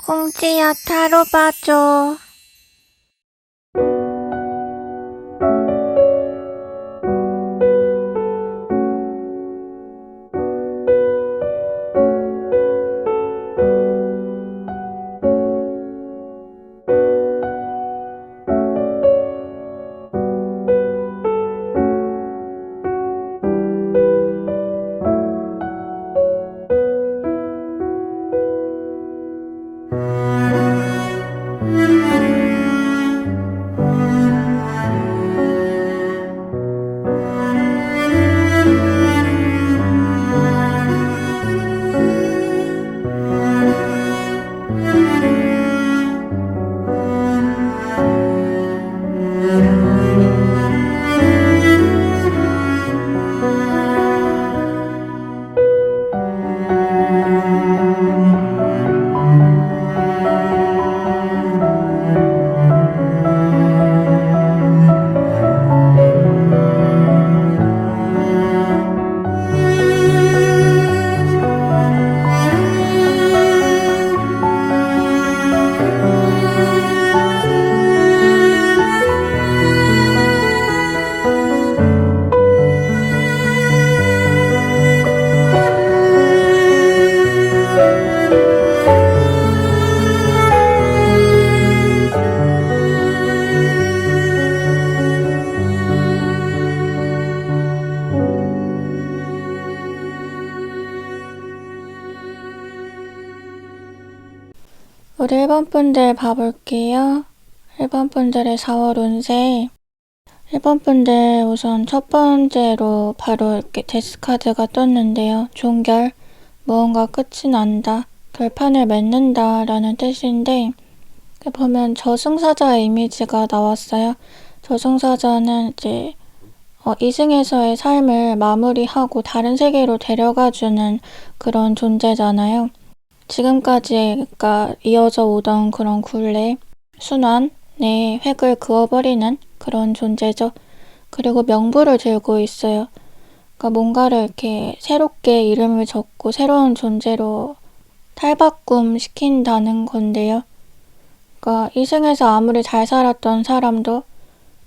꽁지야 타로 봐줘. 우리 1번 분들 봐볼게요. 1번 분들의 4월 운세. 1번 분들 우선 첫 번째로 바로 이렇게 데스카드가 떴는데요. 종결, 무언가 끝이 난다, 결판을 맺는다 라는 뜻인데, 보면 저승사자의 이미지가 나왔어요. 저승사자는 이제 이승에서의 삶을 마무리하고 다른 세계로 데려가주는 그런 존재잖아요. 지금까지 이어져 오던 그런 굴레, 순환의 획을 그어버리는 그런 존재죠. 그리고 명부를 들고 있어요. 뭔가를 이렇게 새롭게 이름을 적고 새로운 존재로 탈바꿈 시킨다는 건데요. 이승에서 아무리 잘 살았던 사람도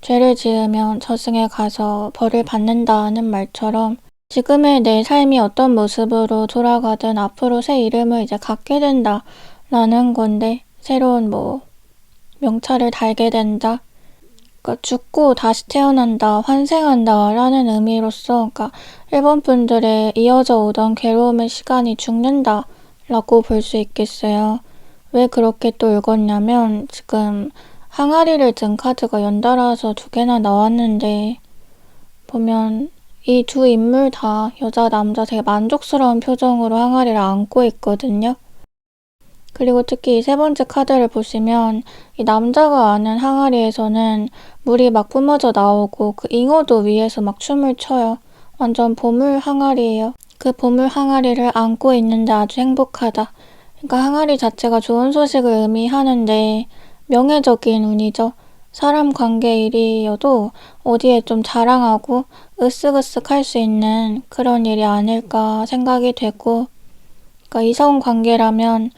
죄를 지으면 저승에 가서 벌을 받는다는 말처럼 지금의 내 삶이 어떤 모습으로 돌아가든 앞으로 새 이름을 이제 갖게 된다라는 건데, 새로운 명찰을 달게 된다. 죽고 다시 태어난다, 환생한다 라는 의미로서 1번 분들의 이어져 오던 괴로움의 시간이 죽는다 라고 볼 수 있겠어요. 왜 그렇게 또 읽었냐면, 지금 항아리를 든 카드가 연달아서 2개나 나왔는데, 보면 이 두 인물 다 여자, 남자 되게 만족스러운 표정으로 항아리를 안고 있거든요. 그리고 특히 이 3번째 카드를 보시면 이 남자가 아는 항아리에서는 물이 막 뿜어져 나오고 그 잉어도 위에서 막 춤을 춰요. 완전 보물 항아리예요. 그 보물 항아리를 안고 있는데 아주 행복하다. 항아리 자체가 좋은 소식을 의미하는데 명예적인 운이죠. 사람 관계 일이어도 어디에 좀 자랑하고 으쓱으쓱 할 수 있는 그런 일이 아닐까 생각이 되고, 이성 관계라면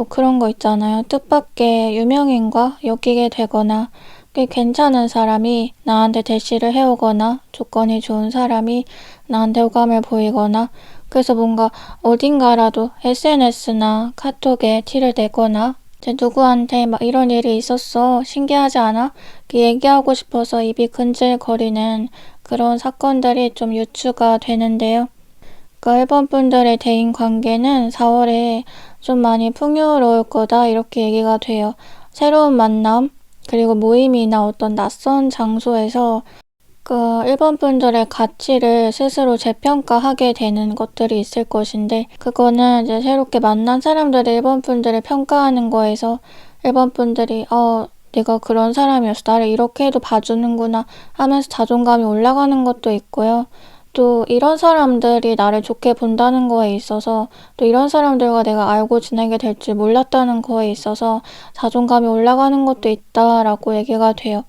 그런 거 있잖아요. 뜻밖의 유명인과 엮이게 되거나 꽤 괜찮은 사람이 나한테 대시를 해오거나 조건이 좋은 사람이 나한테 호감을 보이거나, 그래서 뭔가 어딘가라도 SNS나 카톡에 티를 내거나 누구한테 이런 일이 있었어, 신기하지 않아? 얘기하고 싶어서 입이 근질거리는 그런 사건들이 좀 유추가 되는데요. 1번 분들의 대인관계는 4월에 좀 많이 풍요로울 거다 이렇게 얘기가 돼요. 새로운 만남, 그리고 모임이나 어떤 낯선 장소에서 1번 분들의 가치를 스스로 재평가하게 되는 것들이 있을 것인데, 그거는 이제 새롭게 만난 사람들이 1번 분들을 평가하는 거에서 1번 분들이 내가 그런 사람이었어, 나를 이렇게 해도 봐주는구나 하면서 자존감이 올라가는 것도 있고요. 또 이런 사람들이 나를 좋게 본다는 거에 있어서, 또 이런 사람들과 내가 알고 지내게 될 줄 몰랐다는 거에 있어서 자존감이 올라가는 것도 있다라고 얘기가 돼요.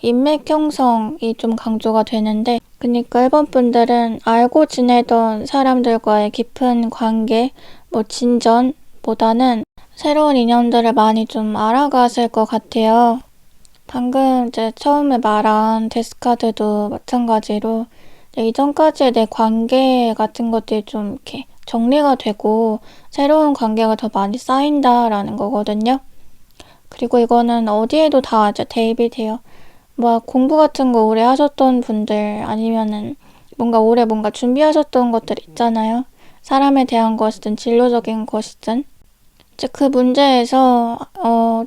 인맥 형성이 좀 강조가 되는데, 그러니까 1번 분들은 알고 지내던 사람들과의 깊은 관계, 진전보다는 새로운 인연들을 많이 좀 알아가실 것 같아요. 방금 이제 처음에 말한 데스카드도 마찬가지로 이전까지의 내 관계 같은 것들이 좀 이렇게 정리가 되고 새로운 관계가 더 많이 쌓인다라는 거거든요. 그리고 이거는 어디에도 다 이제 대입이 돼요. 뭐 공부 같은 거 오래 하셨던 분들 아니면은 오래 준비하셨던 것들 있잖아요. 사람에 대한 것이든 진로적인 것이든 이제 그 문제에서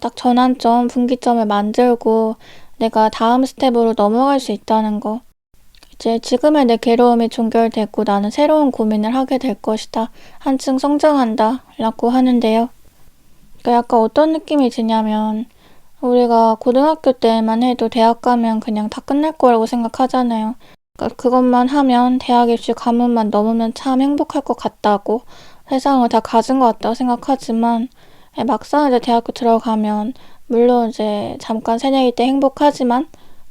딱 전환점, 분기점을 만들고 내가 다음 스텝으로 넘어갈 수 있다는 거. 이제 지금의 내 괴로움이 종결되고 나는 새로운 고민을 하게 될 것이다. 한층 성장한다. 라고 하는데요. 그러니까 약간 어떤 느낌이 드냐면 우리가 고등학교 때만 해도 대학 가면 그냥 다 끝날 거라고 생각하잖아요. 그러니까 그것만 하면 대학 입시 과목만 넘으면 참 행복할 것 같다고 세상을 다 가진 것 같다고 생각하지만 막상 이제 대학교 들어가면 물론 이제 잠깐 새내기 때 행복하지만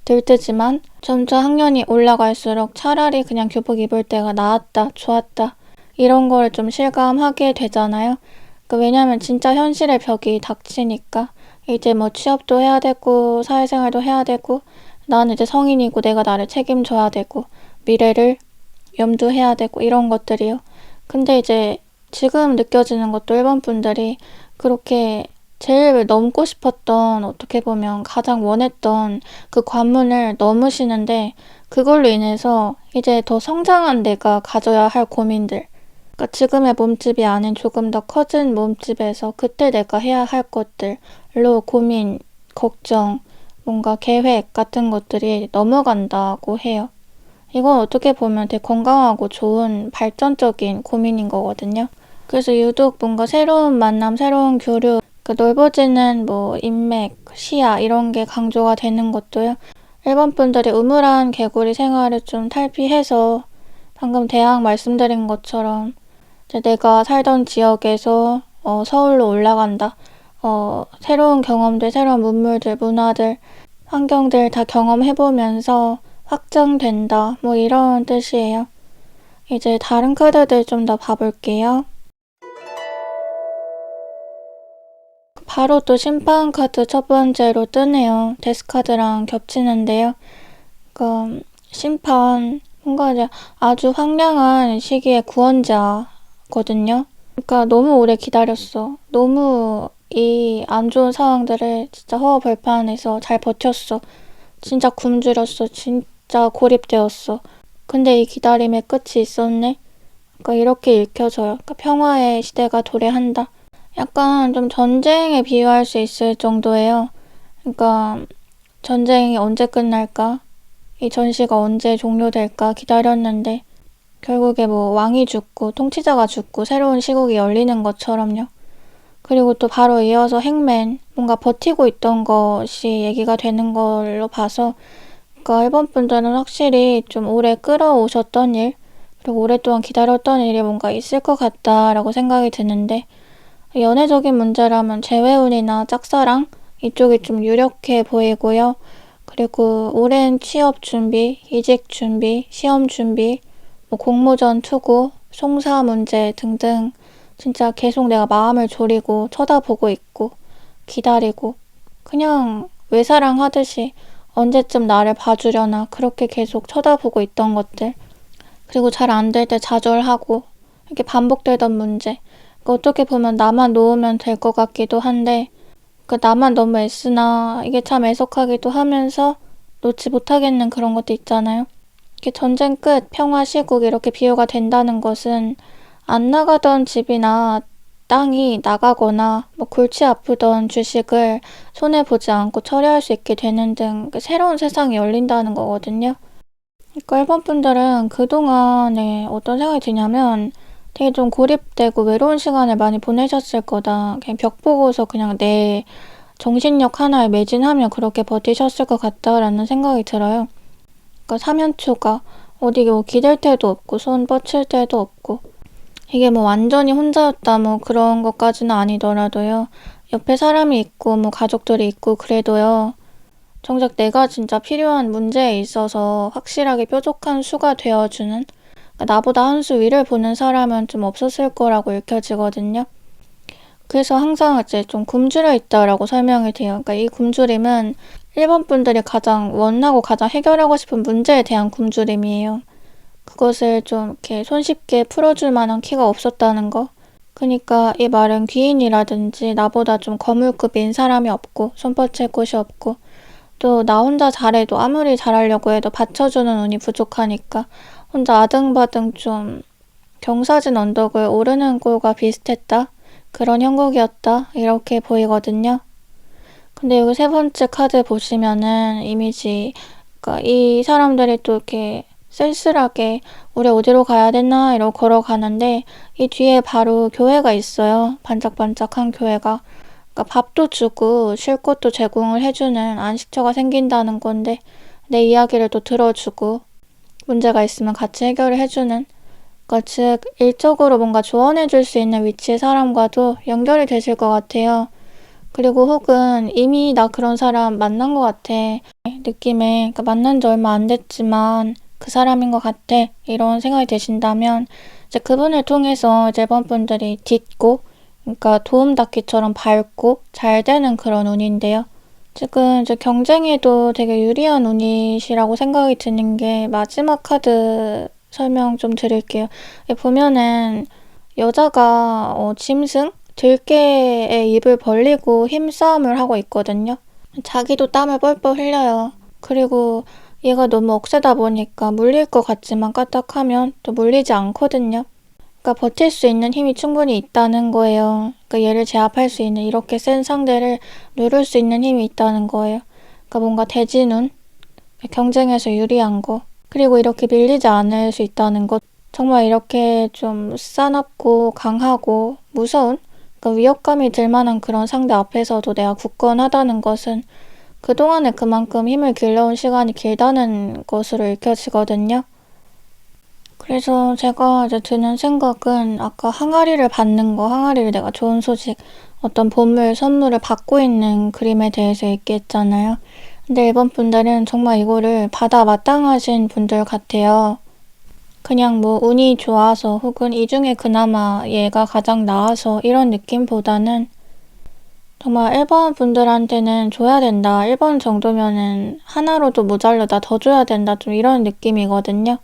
들뜨지만 점차 학년이 올라갈수록 차라리 그냥 교복 입을 때가 나았다, 좋았다 이런 걸 좀 실감하게 되잖아요. 왜냐면 진짜 현실의 벽이 닥치니까 이제 뭐 취업도 해야 되고 사회생활도 해야 되고 나는 이제 성인이고 내가 나를 책임져야 되고 미래를 염두해야 되고 이런 것들이요. 근데 이제 지금 느껴지는 것도 일본 분들이 그렇게 제일 넘고 싶었던 어떻게 보면 가장 원했던 그 관문을 넘으시는데 그걸로 인해서 이제 더 성장한 내가 가져야 할 고민들 그러니까 지금의 몸집이 아닌 조금 더 커진 몸집에서 그때 내가 해야 할 것들로 고민, 걱정, 뭔가 계획 같은 것들이 넘어간다고 해요. 이건 어떻게 보면 되게 건강하고 좋은 발전적인 고민인 거거든요. 그래서 유독 뭔가 새로운 만남, 새로운 교류, 넓어지는 뭐 인맥, 시야 이런 게 강조가 되는 것도요. 일본 분들이 우물한 개구리 생활을 좀 탈피해서 방금 대학 말씀드린 것처럼 이제 내가 살던 지역에서 서울로 올라간다. 새로운 경험들, 새로운 문물들, 문화들, 환경들 다 경험해보면서 확장된다. 뭐 이런 뜻이에요. 이제 다른 카드들 좀 더 봐볼게요. 바로 또 심판 카드 첫 번째로 뜨네요. 데스 카드랑 겹치는데요. 심판, 뭔가 이제 아주 황량한 시기의 구원자거든요. 그러니까 너무 오래 기다렸어. 너무 이 안 좋은 상황들을 진짜 허허벌판에서 잘 버텼어. 진짜 굶주렸어. 진짜 고립되었어. 근데 이 기다림의 끝이 있었네. 그러니까 이렇게 읽혀져요. 그러니까 평화의 시대가 도래한다. 약간 좀 전쟁에 비유할 수 있을 정도예요. 그러니까 전쟁이 언제 끝날까? 이 전시가 언제 종료될까 기다렸는데 결국에 뭐 왕이 죽고 통치자가 죽고 새로운 시국이 열리는 것처럼요. 그리고 또 바로 이어서 행맨, 뭔가 버티고 있던 것이 얘기가 되는 걸로 봐서 그러니까 일본 분들은 확실히 좀 오래 끌어오셨던 일, 그리고 오랫동안 기다렸던 일이 뭔가 있을 것 같다라고 생각이 드는데 연애적인 문제라면 재회운이나 짝사랑 이쪽이 좀 유력해 보이고요. 그리고 오랜 취업 준비, 이직 준비, 시험 준비, 뭐 공모전 투고, 송사 문제 등등 진짜 계속 내가 마음을 졸이고 쳐다보고 있고 기다리고 그냥 외사랑하듯이 언제쯤 나를 봐주려나 그렇게 계속 쳐다보고 있던 것들 그리고 잘 안 될 때 좌절하고 이렇게 반복되던 문제 어떻게 보면 나만 놓으면 될 것 같기도 한데 나만 너무 애쓰나 이게 참 애석하기도 하면서 놓지 못하겠는 그런 것도 있잖아요. 이렇게 전쟁 끝, 평화 시국 이렇게 비유가 된다는 것은 안 나가던 집이나 땅이 나가거나 뭐 골치 아프던 주식을 손해보지 않고 처리할 수 있게 되는 등 새로운 세상이 열린다는 거거든요. 그러니까 일본 분들은 그동안에 어떤 생각이 드냐면 되게 좀 고립되고 외로운 시간을 많이 보내셨을 거다. 그냥 벽 보고서 그냥 내 정신력 하나에 매진하며 그렇게 버티셨을 것 같다라는 생각이 들어요. 그러니까 3연초가 어디 뭐 기댈 데도 없고 손 뻗칠 데도 없고 이게 뭐 완전히 혼자였다 뭐 그런 것까지는 아니더라도요. 옆에 사람이 있고 뭐 가족들이 있고 그래도요. 정작 내가 진짜 필요한 문제에 있어서 확실하게 뾰족한 수가 되어주는 나보다 한 수 위를 보는 사람은 좀 없었을 거라고 읽혀지거든요. 그래서 항상 이제 좀 굶주려 있다라고 설명이 돼요. 그러니까 이 굶주림은 일본 분들이 가장 원하고 가장 해결하고 싶은 문제에 대한 굶주림이에요. 그것을 좀 이렇게 손쉽게 풀어줄 만한 키가 없었다는 거. 그러니까 이 말은 귀인이라든지 나보다 좀 거물급인 사람이 없고 손뻗칠 곳이 없고 또 나 혼자 잘해도 아무리 잘하려고 해도 받쳐주는 운이 부족하니까 혼자 아등바등 좀 경사진 언덕을 오르는 꼴과 비슷했다. 그런 형국이었다. 이렇게 보이거든요. 근데 여기 세 번째 카드 보시면은 이미지, 그러니까 이 사람들이 또 이렇게 쓸쓸하게 우리 어디로 가야 되나 이러고 걸어가는데 이 뒤에 바로 교회가 있어요. 반짝반짝한 교회가. 그러니까 밥도 주고 쉴 곳도 제공을 해주는 안식처가 생긴다는 건데 내 이야기를 또 들어주고 문제가 있으면 같이 해결을 해주는, 그러니까 즉 일적으로 뭔가 조언해줄 수 있는 위치의 사람과도 연결이 되실 것 같아요. 그리고 혹은 이미 나 그런 사람 만난 것 같아. 느낌에, 그러니까 만난 지 얼마 안 됐지만 그 사람인 것 같아. 이런 생각이 드신다면 이제 그분을 통해서 이제 일본 분들이 딛고, 그러니까 도움닫기처럼 밟고 잘 되는 그런 운인데요. 지금 이제 경쟁에도 되게 유리한 운이시라고 생각이 드는 게 마지막 카드 설명 좀 드릴게요. 보면은 여자가 짐승? 들개의 입을 벌리고 힘싸움을 하고 있거든요. 자기도 땀을 뻘뻘 흘려요. 그리고 얘가 너무 억세다 보니까 물릴 것 같지만 까딱하면 또 물리지 않거든요. 그러니까 버틸 수 있는 힘이 충분히 있다는 거예요. 그러니까 얘를 제압할 수 있는, 이렇게 센 상대를 누를 수 있는 힘이 있다는 거예요. 그러니까 뭔가 대진운, 경쟁에서 유리한 거, 그리고 이렇게 밀리지 않을 수 있다는 것. 정말 이렇게 좀 싸납고 강하고 무서운, 그러니까 위협감이 들 만한 그런 상대 앞에서도 내가 굳건하다는 것은 그동안에 그만큼 힘을 길러온 시간이 길다는 것으로 읽혀지거든요. 그래서 제가 이제 드는 생각은 아까 항아리를 받는 거, 항아리를 내가 좋은 소식, 어떤 보물, 선물을 받고 있는 그림에 대해서 얘기했잖아요. 근데 일본 분들은 정말 이거를 받아 마땅하신 분들 같아요. 그냥 뭐 운이 좋아서 혹은 이 중에 그나마 얘가 가장 나아서 이런 느낌보다는 정말 1번 분들한테는 줘야 된다. 1번 정도면은 하나로도 모자르다. 더 줘야 된다. 좀 이런 느낌이거든요.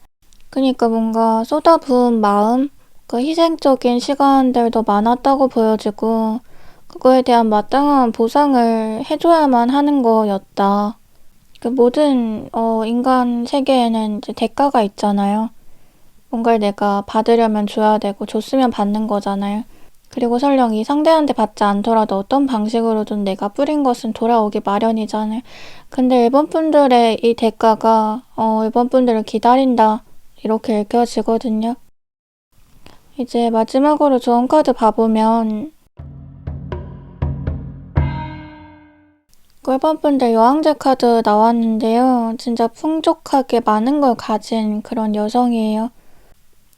그러니까 뭔가 쏟아부은 마음, 그 희생적인 시간들도 많았다고 보여지고 그거에 대한 마땅한 보상을 해줘야만 하는 거였다. 그 모든 인간 세계에는 이제 대가가 있잖아요. 뭔가를 내가 받으려면 줘야 되고 줬으면 받는 거잖아요. 그리고 설령 이 상대한테 받지 않더라도 어떤 방식으로든 내가 뿌린 것은 돌아오기 마련이잖아요. 근데 일본 분들의 이 대가가 일본 분들을 기다린다. 이렇게 읽혀지거든요. 이제 마지막으로 좋은 카드 봐보면 일본 분들 여왕제 카드 나왔는데요. 진짜 풍족하게 많은 걸 가진 그런 여성이에요.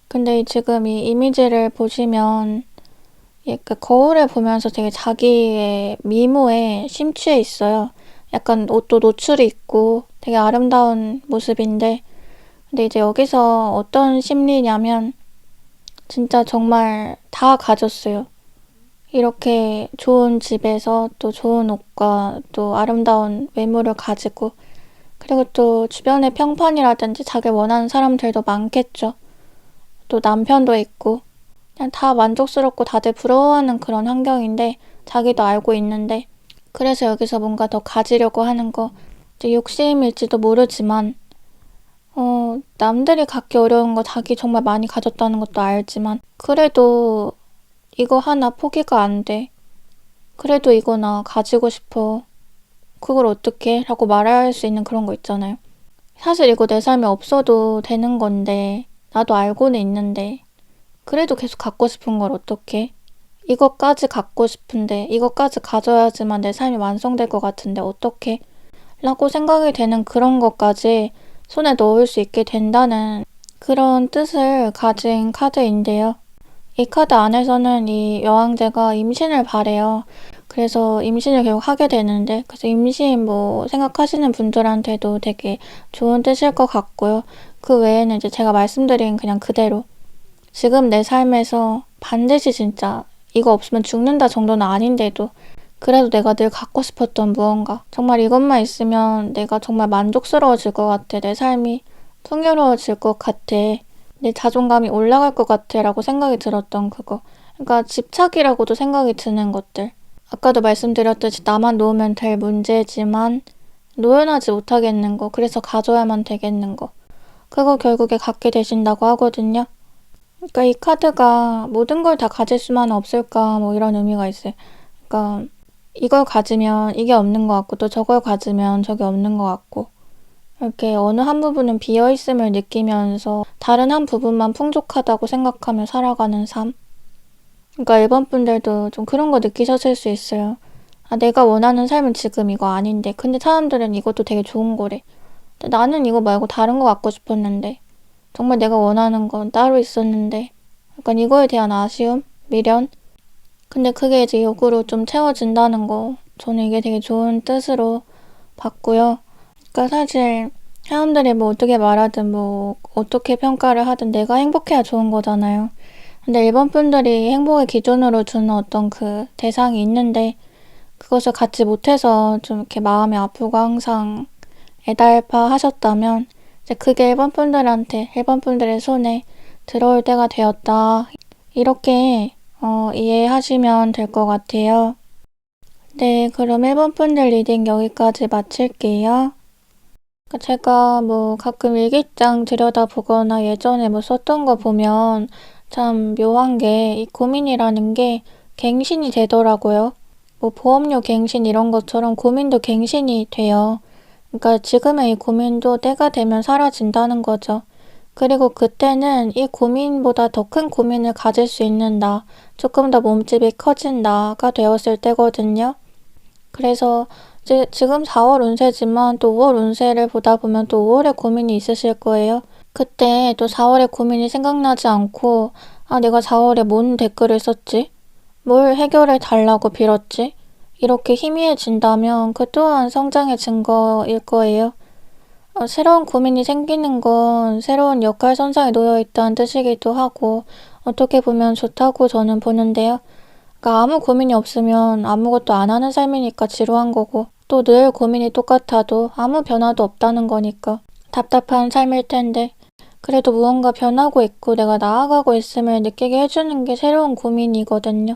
근데 지금 이 이미지를 보시면 약간 거울을 보면서 되게 자기의 미모에 심취해 있어요. 약간 옷도 노출이 있고 되게 아름다운 모습인데 근데 이제 여기서 어떤 심리냐면 진짜 정말 다 가졌어요. 이렇게 좋은 집에서 또 좋은 옷과 또 아름다운 외모를 가지고 그리고 또 주변에 평판이라든지 자기 원하는 사람들도 많겠죠. 또 남편도 있고 그냥 다 만족스럽고 다들 부러워하는 그런 환경인데 자기도 알고 있는데 그래서 여기서 뭔가 더 가지려고 하는 거 이제 욕심일지도 모르지만 남들이 갖기 어려운 거 자기 정말 많이 가졌다는 것도 알지만 그래도 이거 하나 포기가 안 돼. 그래도 이거 나 가지고 싶어. 그걸 어떻게? 라고 말할 수 있는 그런 거 있잖아요. 사실 이거 내 삶에 없어도 되는 건데 나도 알고는 있는데 그래도 계속 갖고 싶은 걸 어떡해? 이것까지 갖고 싶은데 이것까지 가져야지만 내 삶이 완성될 것 같은데 어떡해? 라고 생각이 되는 그런 것까지 손에 넣을 수 있게 된다는 그런 뜻을 가진 카드인데요. 이 카드 안에서는 이 여왕제가 임신을 바래요. 그래서 임신을 결국 하게 되는데 그래서 임신 뭐 생각하시는 분들한테도 되게 좋은 뜻일 것 같고요. 그 외에는 이제 제가 말씀드린 그냥 그대로 지금 내 삶에서 반드시 진짜 이거 없으면 죽는다 정도는 아닌데도 그래도 내가 늘 갖고 싶었던 무언가. 정말 이것만 있으면 내가 정말 만족스러워질 것 같아. 내 삶이 풍요로워질 것 같아. 내 자존감이 올라갈 것 같아 라고 생각이 들었던 그거. 그러니까 집착이라고도 생각이 드는 것들. 아까도 말씀드렸듯이 나만 놓으면 될 문제지만 노연하지 못하겠는 거. 그래서 가져야만 되겠는 거. 그거 결국에 갖게 되신다고 하거든요. 그러니까 이 카드가 모든 걸 다 가질 수만 없을까 뭐 이런 의미가 있어요. 그러니까 이걸 가지면 이게 없는 것 같고 또 저걸 가지면 저게 없는 것 같고 이렇게 어느 한 부분은 비어있음을 느끼면서 다른 한 부분만 풍족하다고 생각하며 살아가는 삶. 그러니까 일본 분들도 좀 그런 거 느끼셨을 수 있어요. 아, 내가 원하는 삶은 지금 이거 아닌데 근데 사람들은 이것도 되게 좋은 거래. 근데 나는 이거 말고 다른 거 갖고 싶었는데 정말 내가 원하는 건 따로 있었는데 약간 이거에 대한 아쉬움, 미련. 근데 그게 이제 욕으로 좀 채워진다는 거. 저는 이게 되게 좋은 뜻으로 봤고요. 그러니까 사실 사람들이 뭐 어떻게 말하든 뭐 어떻게 평가를 하든 내가 행복해야 좋은 거잖아요. 근데 일본 분들이 행복의 기준으로 주는 어떤 그 대상이 있는데 그것을 갖지 못해서 좀 이렇게 마음이 아프고 항상 애달파 하셨다면 이제 그게 일본 분들한테 일본 분들의 손에 들어올 때가 되었다. 이렇게 이해하시면 될 것 같아요. 네, 그럼 일본 분들 리딩 여기까지 마칠게요. 제가 뭐 가끔 일기장 들여다보거나 예전에 뭐 썼던 거 보면 참 묘한 게 이 고민이라는 게 갱신이 되더라고요. 뭐 보험료 갱신 이런 것처럼 고민도 갱신이 돼요. 그러니까 지금의 이 고민도 때가 되면 사라진다는 거죠. 그리고 그때는 이 고민보다 더 큰 고민을 가질 수 있는 나, 조금 더 몸집이 커진 나가 되었을 때거든요. 그래서 지금 4월 운세지만 또 5월 운세를 보다 보면 또 5월에 고민이 있으실 거예요. 그때 또 4월에 고민이 생각나지 않고 아, 내가 4월에 뭔 댓글을 썼지? 뭘 해결해 달라고 빌었지? 이렇게 희미해진다면 그 또한 성장의 증거일 거예요. 새로운 고민이 생기는 건 새로운 역할 선상에 놓여 있다는 뜻이기도 하고 어떻게 보면 좋다고 저는 보는데요. 그러니까 아무 고민이 없으면 아무것도 안 하는 삶이니까 지루한 거고 또 늘 고민이 똑같아도 아무 변화도 없다는 거니까 답답한 삶일 텐데 그래도 무언가 변하고 있고 내가 나아가고 있음을 느끼게 해주는 게 새로운 고민이거든요.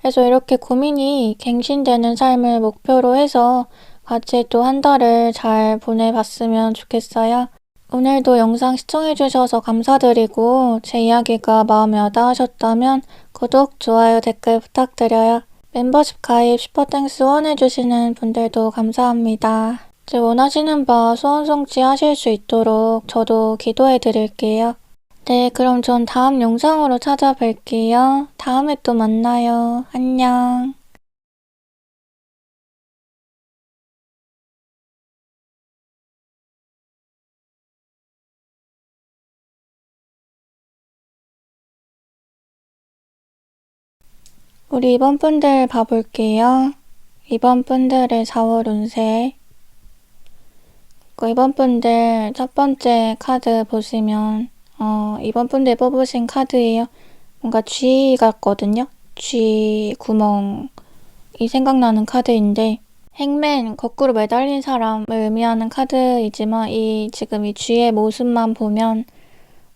그래서 이렇게 고민이 갱신되는 삶을 목표로 해서 같이 또 한 달을 잘 보내봤으면 좋겠어요. 오늘도 영상 시청해주셔서 감사드리고 제 이야기가 마음에 와닿으셨다면 구독, 좋아요, 댓글 부탁드려요. 멤버십 가입, 슈퍼땡스 후원해주시는 분들도 감사합니다. 제 원하시는 바 소원 성취하실 수 있도록 저도 기도해드릴게요. 네, 그럼 전 다음 영상으로 찾아뵐게요. 다음에 또 만나요. 안녕. 우리 이번 분들 봐볼게요. 이번 분들의 4월 운세. 이번 분들 첫 번째 카드 보시면 이번 분들 뽑으신 카드예요. 뭔가 쥐 같거든요. 쥐 구멍이 생각나는 카드인데 행맨 거꾸로 매달린 사람을 의미하는 카드이지만 지금 이 쥐의 모습만 보면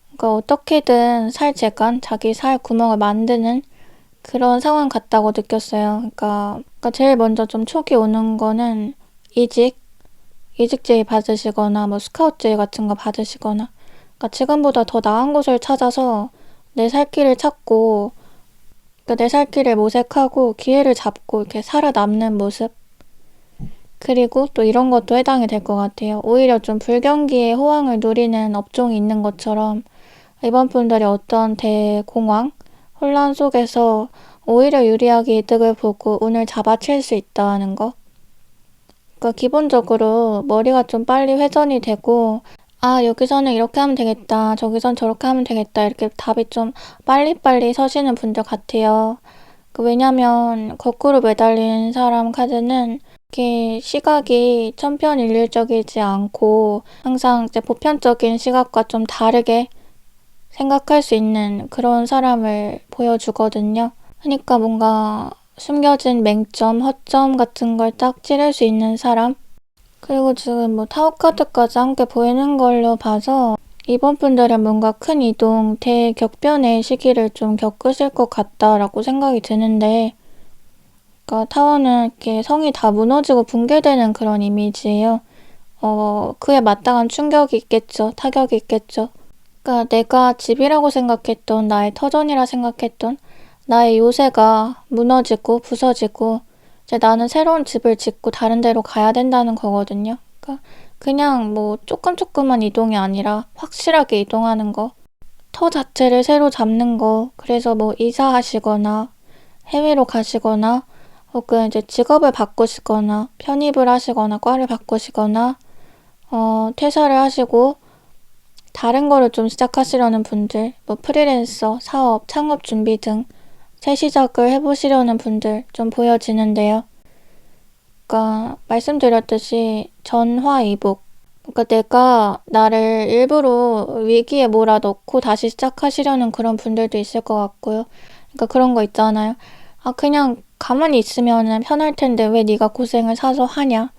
그러니까 어떻게든 살재간 자기 살 구멍을 만드는 그런 상황 같다고 느꼈어요. 그러니까 제일 먼저 좀 촉이 오는 거는 이직제의 받으시거나 뭐 스카우트제의 같은 거 받으시거나 그러니까 지금보다 더 나은 곳을 찾아서 내 살 길을 찾고 그러니까 내 살 길을 모색하고 기회를 잡고 이렇게 살아남는 모습. 그리고 또 이런 것도 해당이 될 것 같아요. 오히려 좀 불경기의 호황을 누리는 업종이 있는 것처럼 이번 분들이 어떤 대공황, 혼란 속에서 오히려 유리하게 이득을 보고 운을 잡아챌 수 있다는 거. 그러니까 기본적으로 머리가 좀 빨리 회전이 되고 아, 여기서는 이렇게 하면 되겠다. 저기선 저렇게 하면 되겠다. 이렇게 답이 좀 빨리빨리 서시는 분들 같아요. 왜냐면 거꾸로 매달린 사람 카드는 이렇게 시각이 천편일률적이지 않고 항상 이제 보편적인 시각과 좀 다르게 생각할 수 있는 그런 사람을 보여주거든요. 그러니까 뭔가 숨겨진 맹점, 허점 같은 걸 딱 찌를 수 있는 사람? 그리고 지금 뭐 타워카드까지 함께 보이는 걸로 봐서 이번 분들은 뭔가 큰 이동, 대격변의 시기를 좀 겪으실 것 같다라고 생각이 드는데, 그러니까 타워는 이렇게 성이 다 무너지고 붕괴되는 그런 이미지예요. 그에 마땅한 충격이 있겠죠. 타격이 있겠죠. 그러니까 내가 집이라고 생각했던, 나의 터전이라 생각했던 나의 요새가 무너지고 부서지고 이제 나는 새로운 집을 짓고 다른 데로 가야 된다는 거거든요. 그러니까 그냥 뭐 조금만 이동이 아니라 확실하게 이동하는 거. 터 자체를 새로 잡는 거. 그래서 뭐 이사하시거나 해외로 가시거나 혹은 이제 직업을 바꾸시거나 편입을 하시거나 과를 바꾸시거나 퇴사를 하시고 다른 거를 좀 시작하시려는 분들, 뭐 프리랜서, 사업, 창업 준비 등 새 시작을 해보시려는 분들 좀 보여지는데요. 그러니까 말씀드렸듯이 전화위복. 그러니까 내가 나를 일부러 위기에 몰아넣고 다시 시작하시려는 그런 분들도 있을 것 같고요. 그러니까 그런 거 있잖아요. 아, 그냥 가만히 있으면 편할 텐데 왜 네가 고생을 사서 하냐?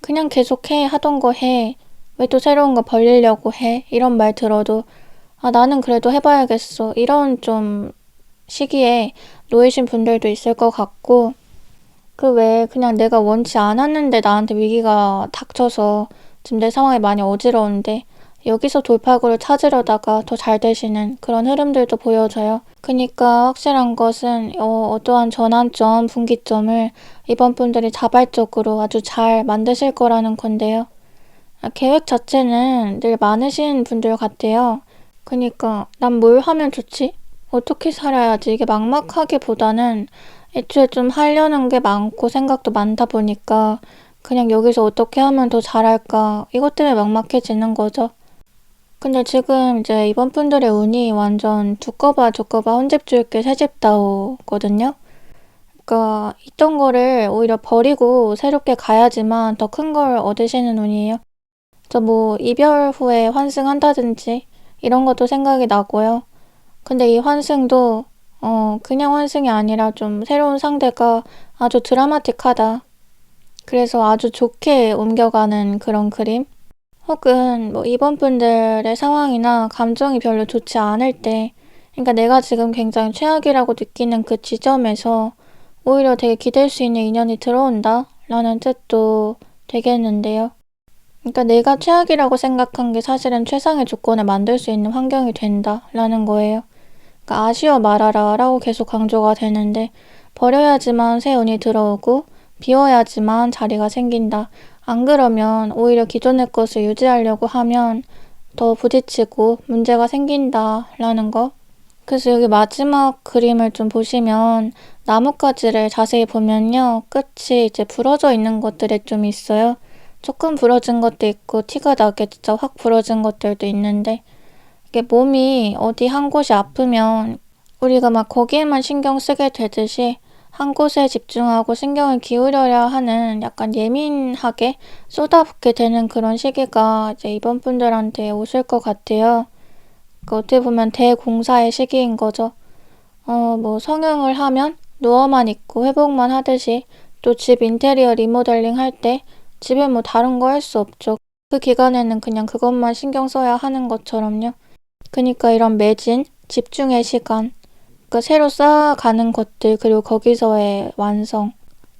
그냥 계속해. 하던 거 해. 왜 또 새로운 거 벌리려고 해? 이런 말 들어도 아, 나는 그래도 해봐야겠어. 이런 좀 시기에 놓이신 분들도 있을 것 같고, 그 외에 그냥 내가 원치 않았는데 나한테 위기가 닥쳐서 지금 내 상황이 많이 어지러운데 여기서 돌파구를 찾으려다가 더 잘 되시는 그런 흐름들도 보여져요. 그니까 확실한 것은 어떠한 전환점, 분기점을 이번 분들이 자발적으로 아주 잘 만드실 거라는 건데요. 계획 자체는 늘 많으신 분들 같아요. 그니까 난 뭘 하면 좋지? 어떻게 살아야지? 이게 막막하기보다는 애초에 좀 하려는 게 많고 생각도 많다 보니까 그냥 여기서 어떻게 하면 더 잘할까? 이것 때문에 막막해지는 거죠. 근데 지금 이제 이번 분들의 운이 완전 두꺼봐 헌집 줄게 새집다오거든요. 그러니까 있던 거를 오히려 버리고 새롭게 가야지만 더 큰 걸 얻으시는 운이에요. 저 뭐 이별 후에 환승한다든지 이런 것도 생각이 나고요. 근데 이 환승도 그냥 환승이 아니라 좀 새로운 상대가 아주 드라마틱하다. 그래서 아주 좋게 옮겨가는 그런 그림? 혹은 뭐 이번 분들의 상황이나 감정이 별로 좋지 않을 때, 그러니까 내가 지금 굉장히 최악이라고 느끼는 그 지점에서 오히려 되게 기댈 수 있는 인연이 들어온다 라는 뜻도 되겠는데요. 그러니까 내가 최악이라고 생각한 게 사실은 최상의 조건을 만들 수 있는 환경이 된다 라는 거예요. 그러니까 아쉬워 말아라 라고 계속 강조가 되는데 버려야지만 새 운이 들어오고 비워야지만 자리가 생긴다. 안 그러면 오히려 기존의 것을 유지하려고 하면 더 부딪히고 문제가 생긴다 라는 거. 그래서 여기 마지막 그림을 좀 보시면 나뭇가지를 자세히 보면요. 끝이 이제 부러져 있는 것들이 좀 있어요. 조금 부러진 것도 있고 티가 나게 진짜 확 부러진 것들도 있는데 이게 몸이 어디 한 곳이 아프면 우리가 막 거기에만 신경 쓰게 되듯이 한 곳에 집중하고 신경을 기울여야 하는 약간 예민하게 쏟아붓게 되는 그런 시기가 이제 이번 분들한테 오실 것 같아요. 그러니까 어떻게 보면 대공사의 시기인 거죠. 뭐 성형을 하면 누워만 있고 회복만 하듯이 또 집 인테리어 리모델링 할 때 집에 뭐 다른 거 할 수 없죠. 그 기간에는 그냥 그것만 신경 써야 하는 것처럼요. 그니까 이런 매진, 집중의 시간, 그러니까 새로 쌓아가는 것들, 그리고 거기서의 완성.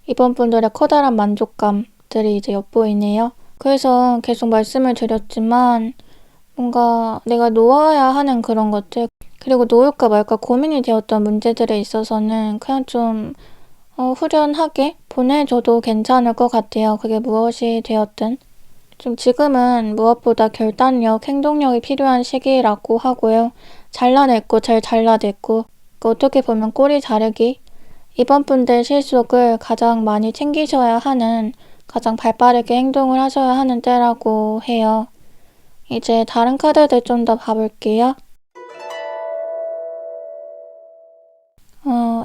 이번 분들의 커다란 만족감들이 이제 엿보이네요. 그래서 계속 말씀을 드렸지만, 뭔가 내가 놓아야 하는 그런 것들, 그리고 놓을까 말까 고민이 되었던 문제들에 있어서는 그냥 좀, 후련하게 보내줘도 괜찮을 것 같아요. 그게 무엇이 되었든. 좀 지금은 무엇보다 결단력, 행동력이 필요한 시기라고 하고요. 잘라냈고 잘 잘라냈고 어떻게 보면 꼬리 자르기. 이번 분들 실속을 가장 많이 챙기셔야 하는, 가장 발빠르게 행동을 하셔야 하는 때라고 해요. 이제 다른 카드들 좀 더 봐볼게요.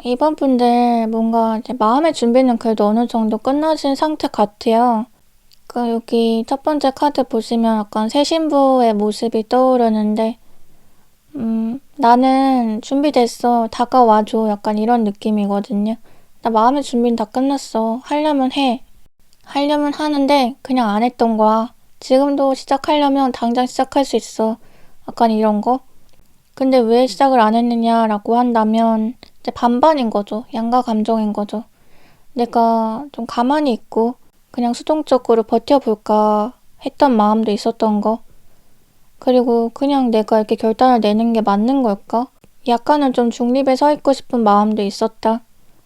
이번 분들 뭔가 이제 마음의 준비는 그래도 어느 정도 끝나신 상태 같아요. 여기 첫 번째 카드 보시면 약간 새 신부의 모습이 떠오르는데 나는 준비됐어. 다가와줘. 약간 이런 느낌이거든요. 나 마음의 준비는 다 끝났어. 하려면 해. 하려면 하는데 그냥 안 했던 거야. 지금도 시작하려면 당장 시작할 수 있어. 약간 이런 거. 근데 왜 시작을 안 했느냐라고 한다면 이제 반반인 거죠. 양가 감정인 거죠. 내가 좀 가만히 있고 그냥 수동적으로 버텨볼까 했던 마음도 있었던 거. 그리고 그냥 내가 이렇게 결단을 내는 게 맞는 걸까? 약간은 좀 중립에 서 있고 싶은 마음도 있었다.